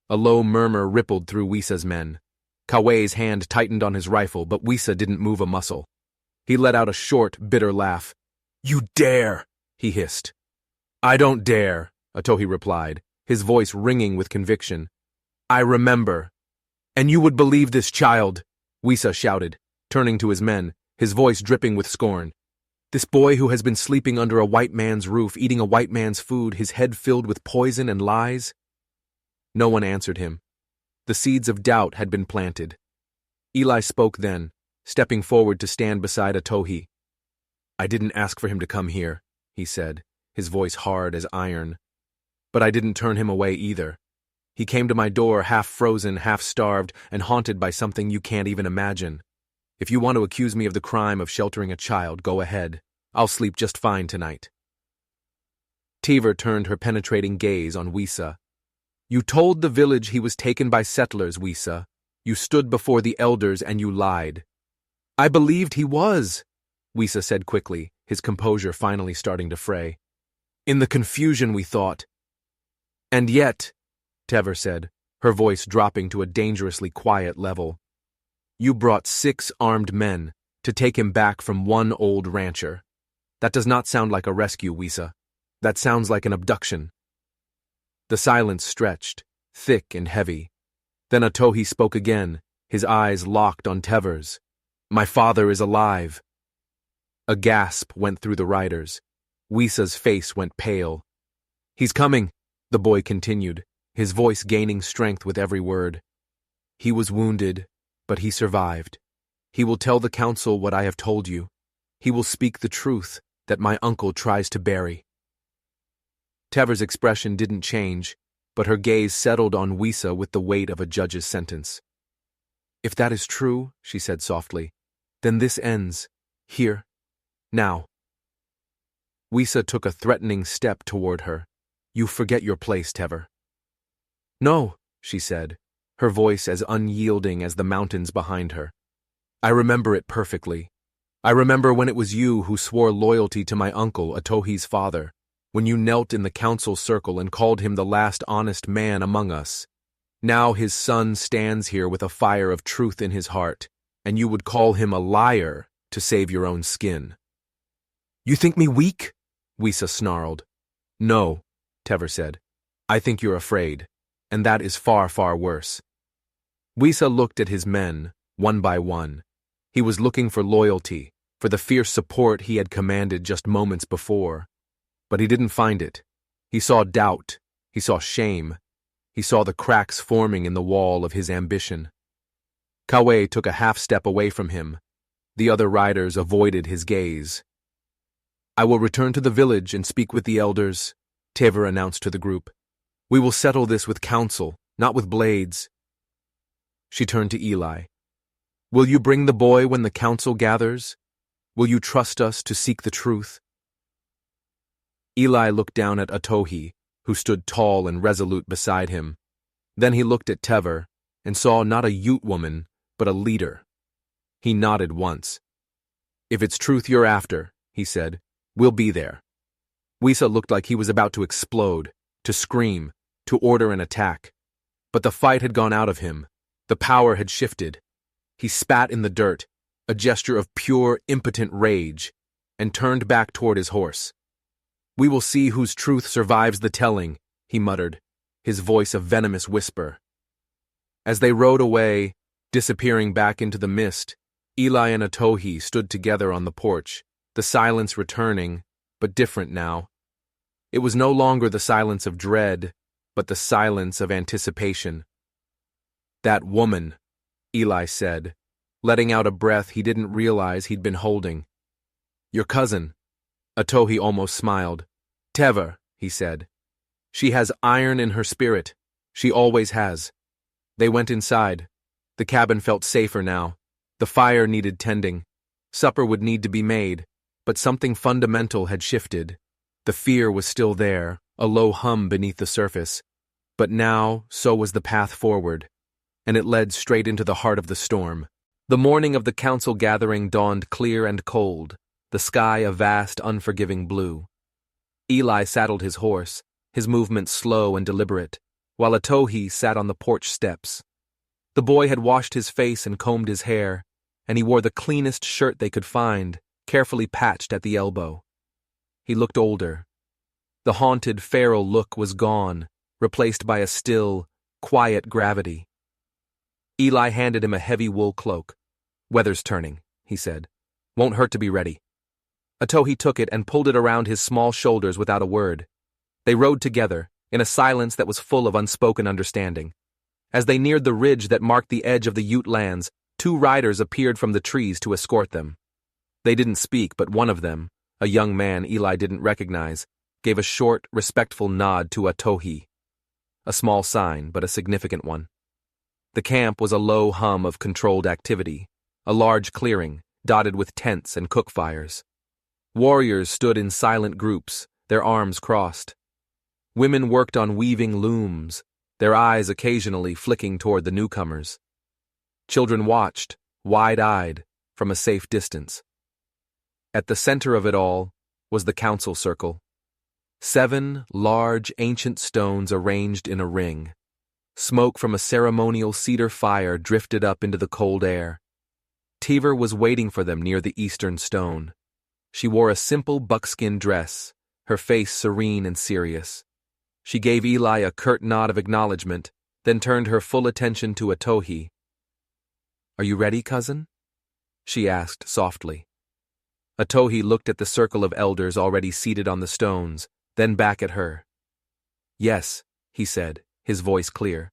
A low murmur rippled through Wisa's men. Kawei's hand tightened on his rifle, but Wisa didn't move a muscle. He let out a short, bitter laugh. You dare, he hissed. I don't dare, Atohi replied, his voice ringing with conviction. I remember. And you would believe this child, Wisa shouted, turning to his men, his voice dripping with scorn. This boy who has been sleeping under a white man's roof, eating a white man's food, his head filled with poison and lies? No one answered him. The seeds of doubt had been planted. Eli spoke then, stepping forward to stand beside Atohi. I didn't ask for him to come here, he said, his voice hard as iron. But I didn't turn him away either. He came to my door half frozen, half starved, and haunted by something you can't even imagine. If you want to accuse me of the crime of sheltering a child, go ahead. I'll sleep just fine tonight. Teaver turned her penetrating gaze on Wisa. You told the village he was taken by settlers, Wisa. You stood before the elders and you lied. I believed he was, Wisa said quickly, his composure finally starting to fray. In the confusion we thought. And yet, Tever said, her voice dropping to a dangerously quiet level. You brought 6 armed men to take him back from one old rancher. That does not sound like a rescue, Wisa. That sounds like an abduction. The silence stretched, thick and heavy. Then Atohi spoke again, his eyes locked on Tever's. My father is alive. A gasp went through the riders. Wisa's face went pale. He's coming, the boy continued, his voice gaining strength with every word. He was wounded, but he survived. He will tell the council what I have told you. He will speak the truth that my uncle tries to bury. Tever's expression didn't change, but her gaze settled on Wisa with the weight of a judge's sentence. If that is true, she said softly, then this ends. Here. Now. Wisa took a threatening step toward her. You forget your place, Tever. No, she said, her voice as unyielding as the mountains behind her. I remember it perfectly. I remember when it was you who swore loyalty to my uncle, Atohi's father, when you knelt in the council circle and called him the last honest man among us. Now his son stands here with a fire of truth in his heart, and you would call him a liar to save your own skin. You think me weak? Wisa snarled. No, Tever said. I think you're afraid, and that is far, far worse. Wisa looked at his men, one by one. He was looking for loyalty, for the fierce support he had commanded just moments before. But he didn't find it. He saw doubt. He saw shame. He saw the cracks forming in the wall of his ambition. Kawei took a half step away from him. The other riders avoided his gaze. I will return to the village and speak with the elders, Tever announced to the group. We will settle this with counsel, not with blades. She turned to Eli. Will you bring the boy when the council gathers? Will you trust us to seek the truth? Eli looked down at Atohi, who stood tall and resolute beside him. Then he looked at Tever and saw not a Ute woman, but a leader. He nodded once. If it's truth you're after, he said, we'll be there. Wisa looked like he was about to explode, to scream, to order an attack. But the fight had gone out of him. The power had shifted. He spat in the dirt, a gesture of pure, impotent rage, and turned back toward his horse. We will see whose truth survives the telling, he muttered, his voice a venomous whisper. As they rode away, disappearing back into the mist, Eli and Atohi stood together on the porch, the silence returning, but different now. It was no longer the silence of dread, but the silence of anticipation. "That woman," Eli said, letting out a breath he didn't realize he'd been holding. "Your cousin." Atohi almost smiled. "Tever," he said. "She has iron in her spirit. She always has." They went inside. The cabin felt safer now. The fire needed tending. Supper would need to be made, but something fundamental had shifted. The fear was still there, a low hum beneath the surface. But now, so was the path forward, and it led straight into the heart of the storm. The morning of the council gathering dawned clear and cold, the sky a vast, unforgiving blue. Eli saddled his horse, his movements slow and deliberate, while Atohi sat on the porch steps. The boy had washed his face and combed his hair, and he wore the cleanest shirt they could find, carefully patched at the elbow. He looked older. The haunted, feral look was gone, replaced by a still, quiet gravity. Eli handed him a heavy wool cloak. "Weather's turning," he said. "Won't hurt to be ready." Atohi took it and pulled it around his small shoulders without a word. They rode together, in a silence that was full of unspoken understanding. As they neared the ridge that marked the edge of the Ute lands, 2 riders appeared from the trees to escort them. They didn't speak, but one of them, a young man Eli didn't recognize, gave a short, respectful nod to Atohi. A small sign, but a significant one. The camp was a low hum of controlled activity, a large clearing, dotted with tents and cook fires. Warriors stood in silent groups, their arms crossed. Women worked on weaving looms, their eyes occasionally flicking toward the newcomers. Children watched, wide-eyed, from a safe distance. At the center of it all was the council circle. 7 large, ancient stones arranged in a ring. Smoke from a ceremonial cedar fire drifted up into the cold air. Tever was waiting for them near the eastern stone. She wore a simple buckskin dress, her face serene and serious. She gave Eli a curt nod of acknowledgement, then turned her full attention to Atohi. "Are you ready, cousin?" she asked softly. Atohi looked at the circle of elders already seated on the stones, then back at her. "Yes," he said, his voice clear.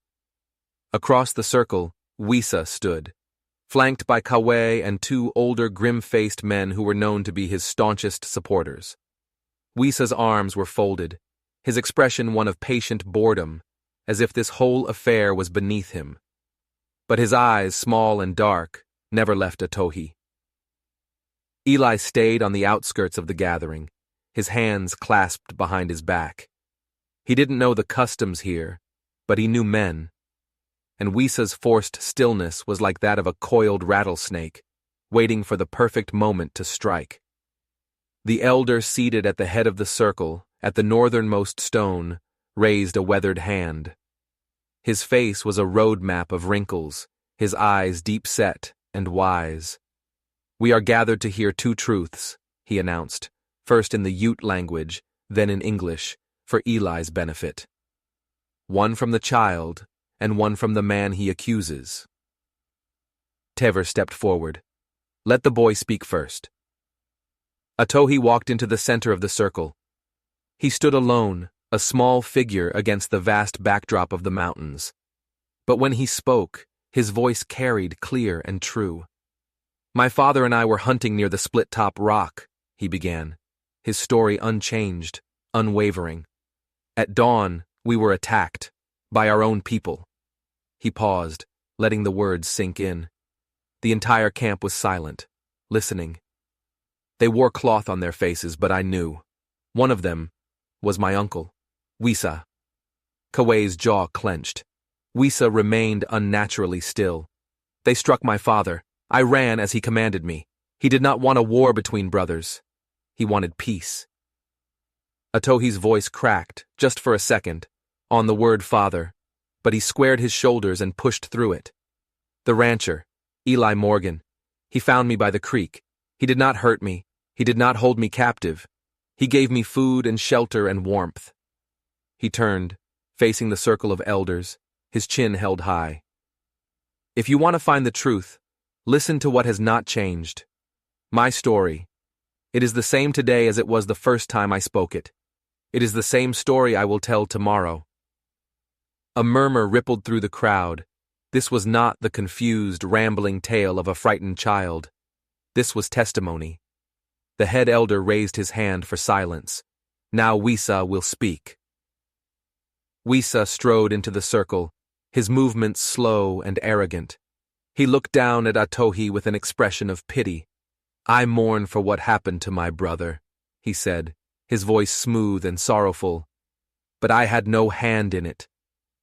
Across the circle, Wisa stood, flanked by Kawe and 2 older, grim-faced men who were known to be his staunchest supporters. Wisa's arms were folded, his expression one of patient boredom, as if this whole affair was beneath him. But his eyes, small and dark, never left Atohi. Eli stayed on the outskirts of the gathering, his hands clasped behind his back. He didn't know the customs here, but he knew men. And Wisa's forced stillness was like that of a coiled rattlesnake, waiting for the perfect moment to strike. The elder seated at the head of the circle, at the northernmost stone, raised a weathered hand. His face was a road map of wrinkles, his eyes deep-set and wise. "We are gathered to hear 2 truths," he announced, first in the Ute language, then in English, for Eli's benefit. "One from the child, and one from the man he accuses." Tever stepped forward. "Let the boy speak first." Atohi walked into the center of the circle. He stood alone, a small figure against the vast backdrop of the mountains. But when he spoke, his voice carried clear and true. "My father and I were hunting near the split-top rock," he began, his story unchanged, unwavering. "At dawn, we were attacked, by our own people." He paused, letting the words sink in. The entire camp was silent, listening. They wore cloth on their faces, but I knew. One of them was my uncle, Wisa. Kawe's jaw clenched. Wisa remained unnaturally still. "They struck my father. I ran as he commanded me. He did not want a war between brothers. He wanted peace." Atohi's voice cracked, just for a second, on the word father, but he squared his shoulders and pushed through it. "The rancher, Eli Morgan, he found me by the creek. He did not hurt me. He did not hold me captive. He gave me food and shelter and warmth." He turned, facing the circle of elders, his chin held high. "If you want to find the truth, Listen to what has not changed. My story. It is the same today as it was the first time I spoke it. It is the same story I will tell tomorrow. A murmur rippled through the crowd. This was not the confused, rambling tale of a frightened child. This was testimony. The head elder raised his hand for silence. Now Wisa will speak. Wisa strode into the circle, his movements slow and arrogant. He looked down at Atohi with an expression of pity. I mourn for what happened to my brother, he said, his voice smooth and sorrowful. But I had no hand in it.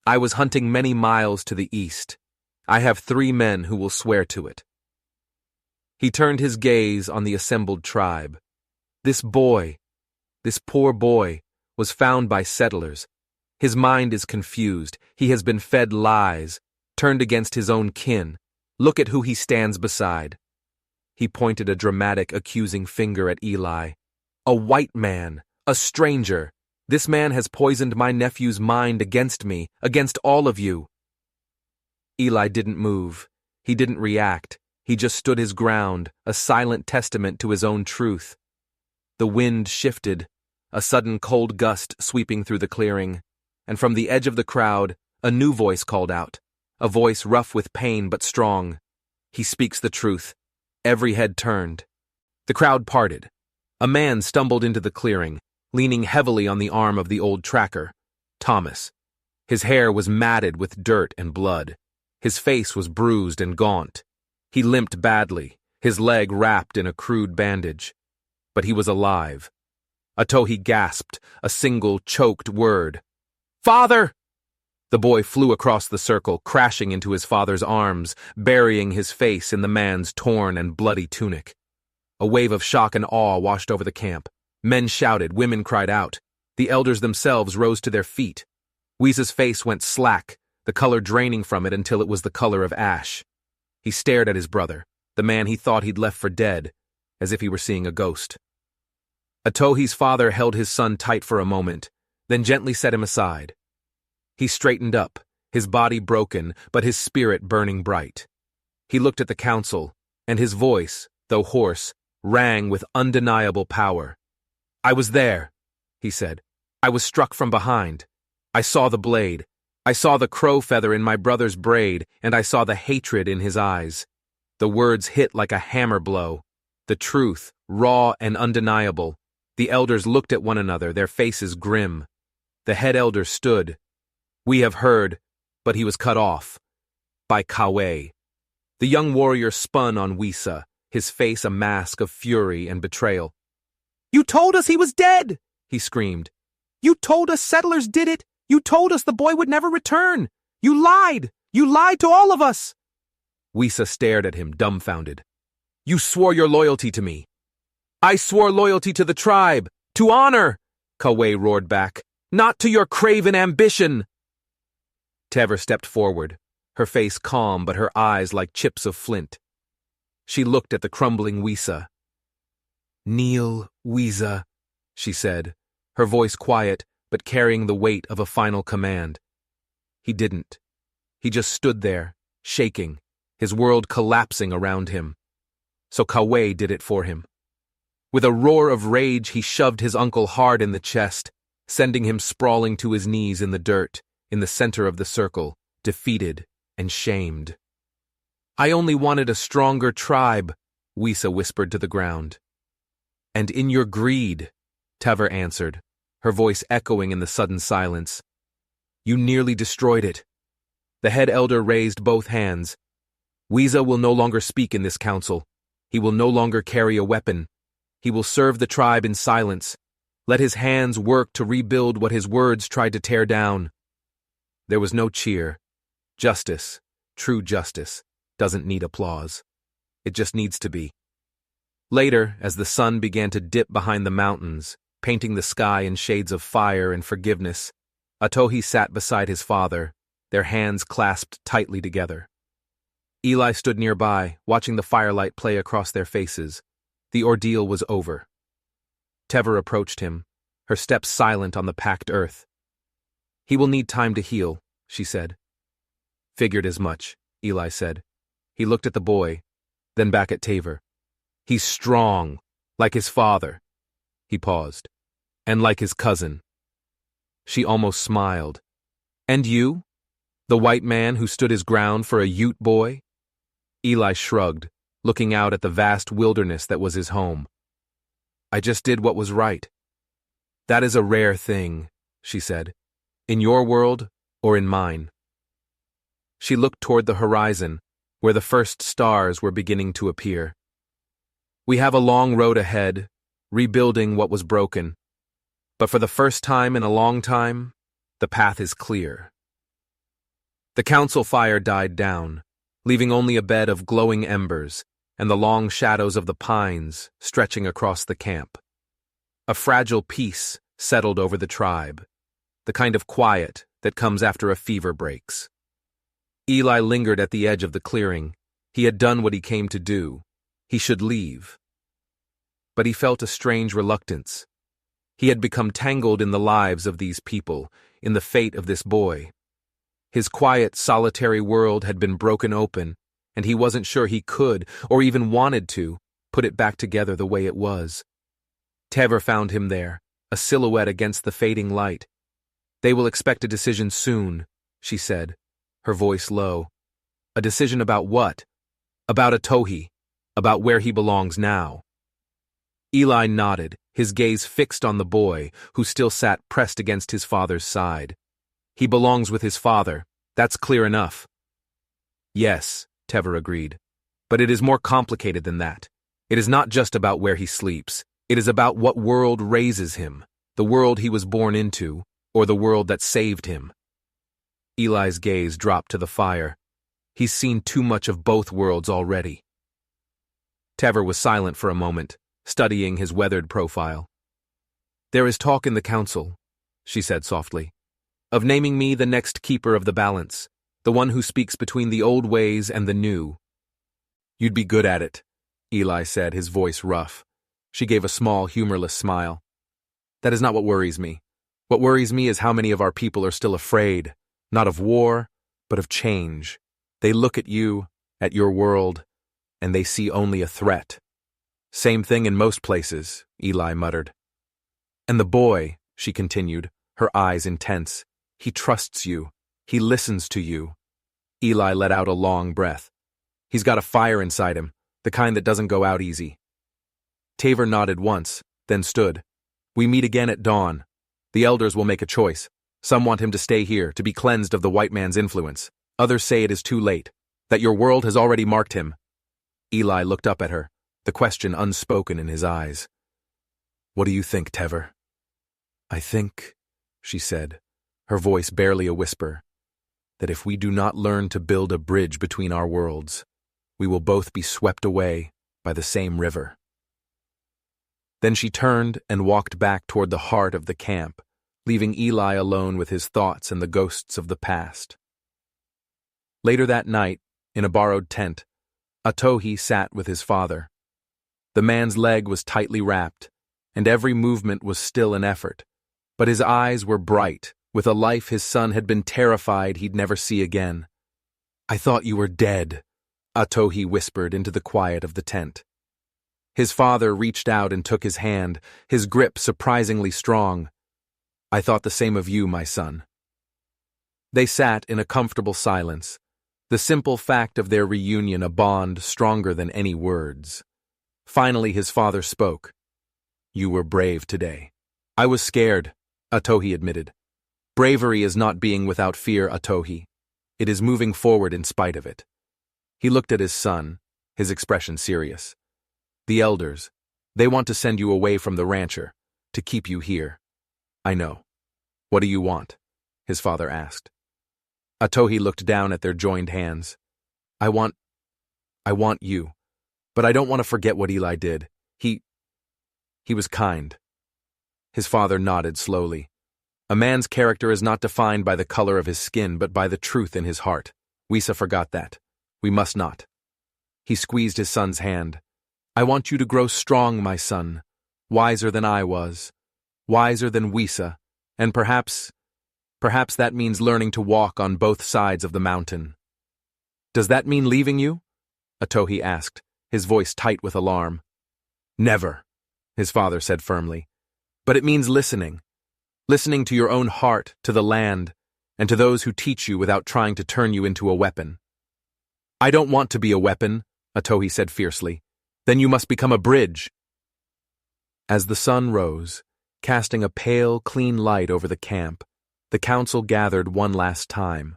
I was hunting many miles to the east. I have 3 men who will swear to it. He turned his gaze on the assembled tribe. This boy, this poor boy, was found by settlers. His mind is confused. He has been fed lies, turned against his own kin. Look at who he stands beside. He pointed a dramatic, accusing finger at Eli. A white man, a stranger. This man has poisoned my nephew's mind against me, against all of you. Eli didn't move. He didn't react. He just stood his ground, a silent testament to his own truth. The wind shifted, a sudden cold gust sweeping through the clearing, and from the edge of the crowd, a new voice called out, a voice rough with pain but strong. He speaks the truth. Every head turned. The crowd parted. A man stumbled into the clearing, leaning heavily on the arm of the old tracker, Thomas. His hair was matted with dirt and blood. His face was bruised and gaunt. He limped badly, his leg wrapped in a crude bandage. But he was alive. Atohi gasped, a single, choked word. Father! The boy flew across the circle, crashing into his father's arms, burying his face in the man's torn and bloody tunic. A wave of shock and awe washed over the camp. Men shouted, women cried out. The elders themselves rose to their feet. Wisa's face went slack, the color draining from it until it was the color of ash. He stared at his brother, the man he thought he'd left for dead, as if he were seeing a ghost. Atohi's father held his son tight for a moment, then gently set him aside. He straightened up, his body broken, but his spirit burning bright. He looked at the council, and his voice, though hoarse, rang with undeniable power. I was there, he said. I was struck from behind. I saw the blade. I saw the crow feather in my brother's braid, and I saw the hatred in his eyes. The words hit like a hammer blow. The truth, raw and undeniable. The elders looked at one another, their faces grim. The head elder stood. We have heard, but he was cut off. By Kawe. The young warrior spun on Wisa, his face a mask of fury and betrayal. You told us he was dead, he screamed. You told us settlers did it. You told us the boy would never return. You lied. You lied to all of us. Wisa stared at him, dumbfounded. You swore your loyalty to me. I swore loyalty to the tribe, to honor, Kawe roared back, not to your craven ambition. Tever stepped forward, her face calm but her eyes like chips of flint. She looked at the crumbling Wisa. Kneel, Wisa, she said, her voice quiet but carrying the weight of a final command. He didn't. He just stood there, shaking, his world collapsing around him. So Kawe did it for him. With a roar of rage, he shoved his uncle hard in the chest, sending him sprawling to his knees in the dirt, in the center of the circle, defeated and shamed. I only wanted a stronger tribe, Wisa whispered to the ground. And in your greed, Tever answered, her voice echoing in the sudden silence. You nearly destroyed it. The head elder raised both hands. Wisa will no longer speak in this council. He will no longer carry a weapon. He will serve the tribe in silence. Let his hands work to rebuild what his words tried to tear down. There was no cheer. Justice, true justice, doesn't need applause. It just needs to be. Later, as the sun began to dip behind the mountains, painting the sky in shades of fire and forgiveness, Atohi sat beside his father, their hands clasped tightly together. Eli stood nearby, watching the firelight play across their faces. The ordeal was over. Tever approached him, her steps silent on the packed earth. He will need time to heal, she said. Figured as much, Eli said. He looked at the boy. then back at Taver. He's strong, like his father. He paused. And like his cousin. She almost smiled. And you? The white man who stood his ground for a Ute boy? Eli shrugged, looking out at the vast wilderness that was his home. I just did what was right. That is a rare thing, she said. In your world or in mine? She looked toward the horizon, where the first stars were beginning to appear. We have a long road ahead, rebuilding what was broken. But for the first time in a long time, the path is clear. The council fire died down, leaving only a bed of glowing embers and the long shadows of the pines stretching across the camp. A fragile peace settled over the tribe, the kind of quiet that comes after a fever breaks. Eli lingered at the edge of the clearing. He had done what he came to do. He should leave. But he felt a strange reluctance. He had become tangled in the lives of these people, in the fate of this boy. His quiet, solitary world had been broken open, and he wasn't sure he could, or even wanted to, put it back together the way it was. Taver found him there, a silhouette against the fading light. They will expect a decision soon, she said, her voice low. A decision about what? About Atohi, about where he belongs now. Eli nodded, his gaze fixed on the boy, who still sat pressed against his father's side. He belongs with his father, that's clear enough. Yes, Taver agreed. But it is more complicated than that. It is not just about where he sleeps. It is about what world raises him, the world he was born into, or the world that saved him. Eli's gaze dropped to the fire. He's seen too much of both worlds already. Taver was silent for a moment, studying his weathered profile. There is talk in the council, she said softly, of naming me the next keeper of the balance, the one who speaks between the old ways and the new. You'd be good at it, Eli said, his voice rough. She gave a small, humorless smile. That is not what worries me. What worries me is how many of our people are still afraid, not of war, but of change. They look at you, at your world, and they see only a threat. Same thing in most places, Eli muttered. And the boy, she continued, her eyes intense, he trusts you. He listens to you. Eli let out a long breath. He's got a fire inside him, the kind that doesn't go out easy. Taver nodded once, then stood. We meet again at dawn. The elders will make a choice. Some want him to stay here, to be cleansed of the white man's influence. Others say it is too late, that your world has already marked him. Eli looked up at her, the question unspoken in his eyes. What do you think, Taver? I think, she said, her voice barely a whisper, that if we do not learn to build a bridge between our worlds, we will both be swept away by the same river. Then she turned and walked back toward the heart of the camp, leaving Eli alone with his thoughts and the ghosts of the past. Later that night, in a borrowed tent, Atohi sat with his father. The man's leg was tightly wrapped, and every movement was still an effort, but his eyes were bright, with a life his son had been terrified he'd never see again. I thought you were dead, Atohi whispered into the quiet of the tent. His father reached out and took his hand, his grip surprisingly strong. I thought the same of you, my son. They sat in a comfortable silence, the simple fact of their reunion a bond stronger than any words. Finally his father spoke. You were brave today. I was scared, Atohi admitted. Bravery is not being without fear, Atohi. It is moving forward in spite of it. He looked at his son, his expression serious. The elders, they want to send you away from the rancher, to keep you here. I know. What do you want? His father asked. Atohi looked down at their joined hands. I want you. But I don't want to forget what Eli did. He was kind. His father nodded slowly. A man's character is not defined by the color of his skin, but by the truth in his heart. Wisa forgot that. We must not. He squeezed his son's hand. I want you to grow strong, my son. Wiser than I was. Wiser than Wisa. And perhaps that means learning to walk on both sides of the mountain. Does that mean leaving you? Atohi asked, his voice tight with alarm. Never, his father said firmly. But it means listening. Listening to your own heart, to the land, and to those who teach you without trying to turn you into a weapon. I don't want to be a weapon, Atohi said fiercely. Then you must become a bridge. As the sun rose, casting a pale, clean light over the camp, the council gathered one last time.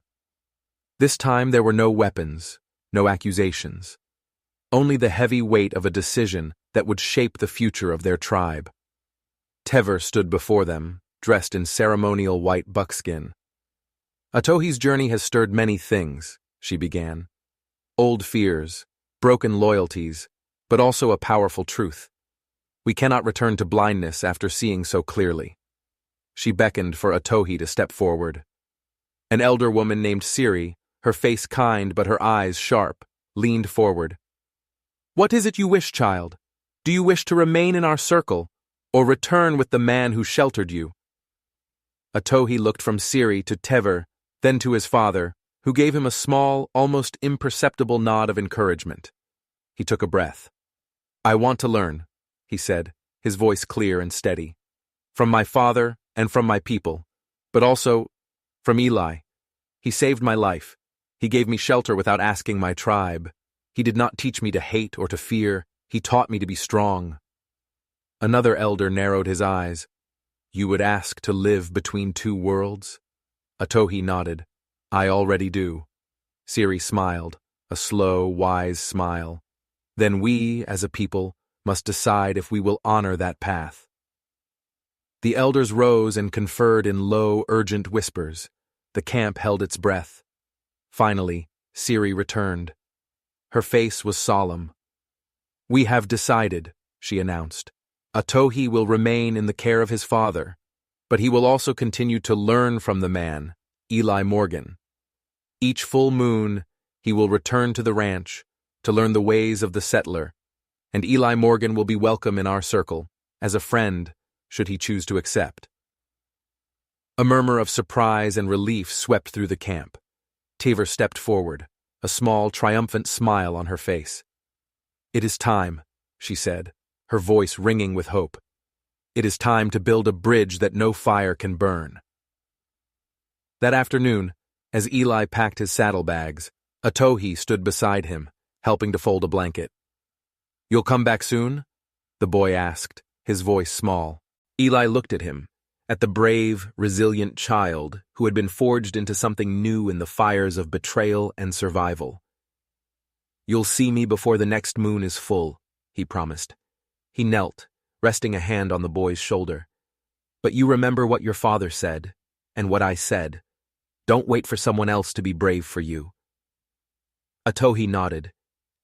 This time there were no weapons, no accusations. Only the heavy weight of a decision that would shape the future of their tribe. Tever stood before them, dressed in ceremonial white buckskin. Atohi's journey has stirred many things, she began. Old fears, broken loyalties, but also a powerful truth. We cannot return to blindness after seeing so clearly. She beckoned for Atohi to step forward. An elder woman named Siri, her face kind but her eyes sharp, leaned forward. What is it you wish, child? Do you wish to remain in our circle, or return with the man who sheltered you? Atohi looked from Siri to Tever, then to his father, who gave him a small, almost imperceptible nod of encouragement. He took a breath. I want to learn, he said, his voice clear and steady. From my father and from my people, but also from Eli. He saved my life. He gave me shelter without asking my tribe. He did not teach me to hate or to fear. He taught me to be strong. Another elder narrowed his eyes. You would ask to live between two worlds? Atohi nodded. I already do. Siri smiled, a slow, wise smile. Then we, as a people, must decide if we will honor that path. The elders rose and conferred in low, urgent whispers. The camp held its breath. Finally, Siri returned. Her face was solemn. We have decided, she announced. Atohi will remain in the care of his father, but he will also continue to learn from the man, Eli Morgan. Each full moon, he will return to the ranch to learn the ways of the settler, and Eli Morgan will be welcome in our circle, as a friend, should he choose to accept. A murmur of surprise and relief swept through the camp. Tever stepped forward, a small, triumphant smile on her face. It is time, she said, her voice ringing with hope. It is time to build a bridge that no fire can burn. That afternoon, as Eli packed his saddlebags, Atohi stood beside him, helping to fold a blanket. You'll come back soon? The boy asked, his voice small. Eli looked at him, at the brave, resilient child who had been forged into something new in the fires of betrayal and survival. You'll see me before the next moon is full, he promised. He knelt, resting a hand on the boy's shoulder. But you remember what your father said, and what I said. Don't wait for someone else to be brave for you. Atohi nodded,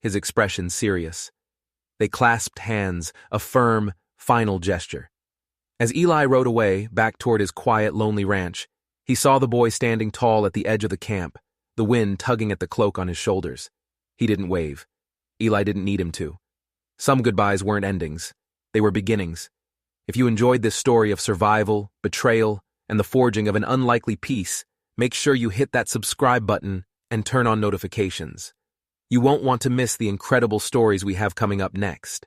his expression serious. They clasped hands, a firm, final gesture. As Eli rode away, back toward his quiet, lonely ranch, he saw the boy standing tall at the edge of the camp, the wind tugging at the cloak on his shoulders. He didn't wave. Eli didn't need him to. Some goodbyes weren't endings. They were beginnings. If you enjoyed this story of survival, betrayal, and the forging of an unlikely peace, make sure you hit that subscribe button and turn on notifications. You won't want to miss the incredible stories we have coming up next.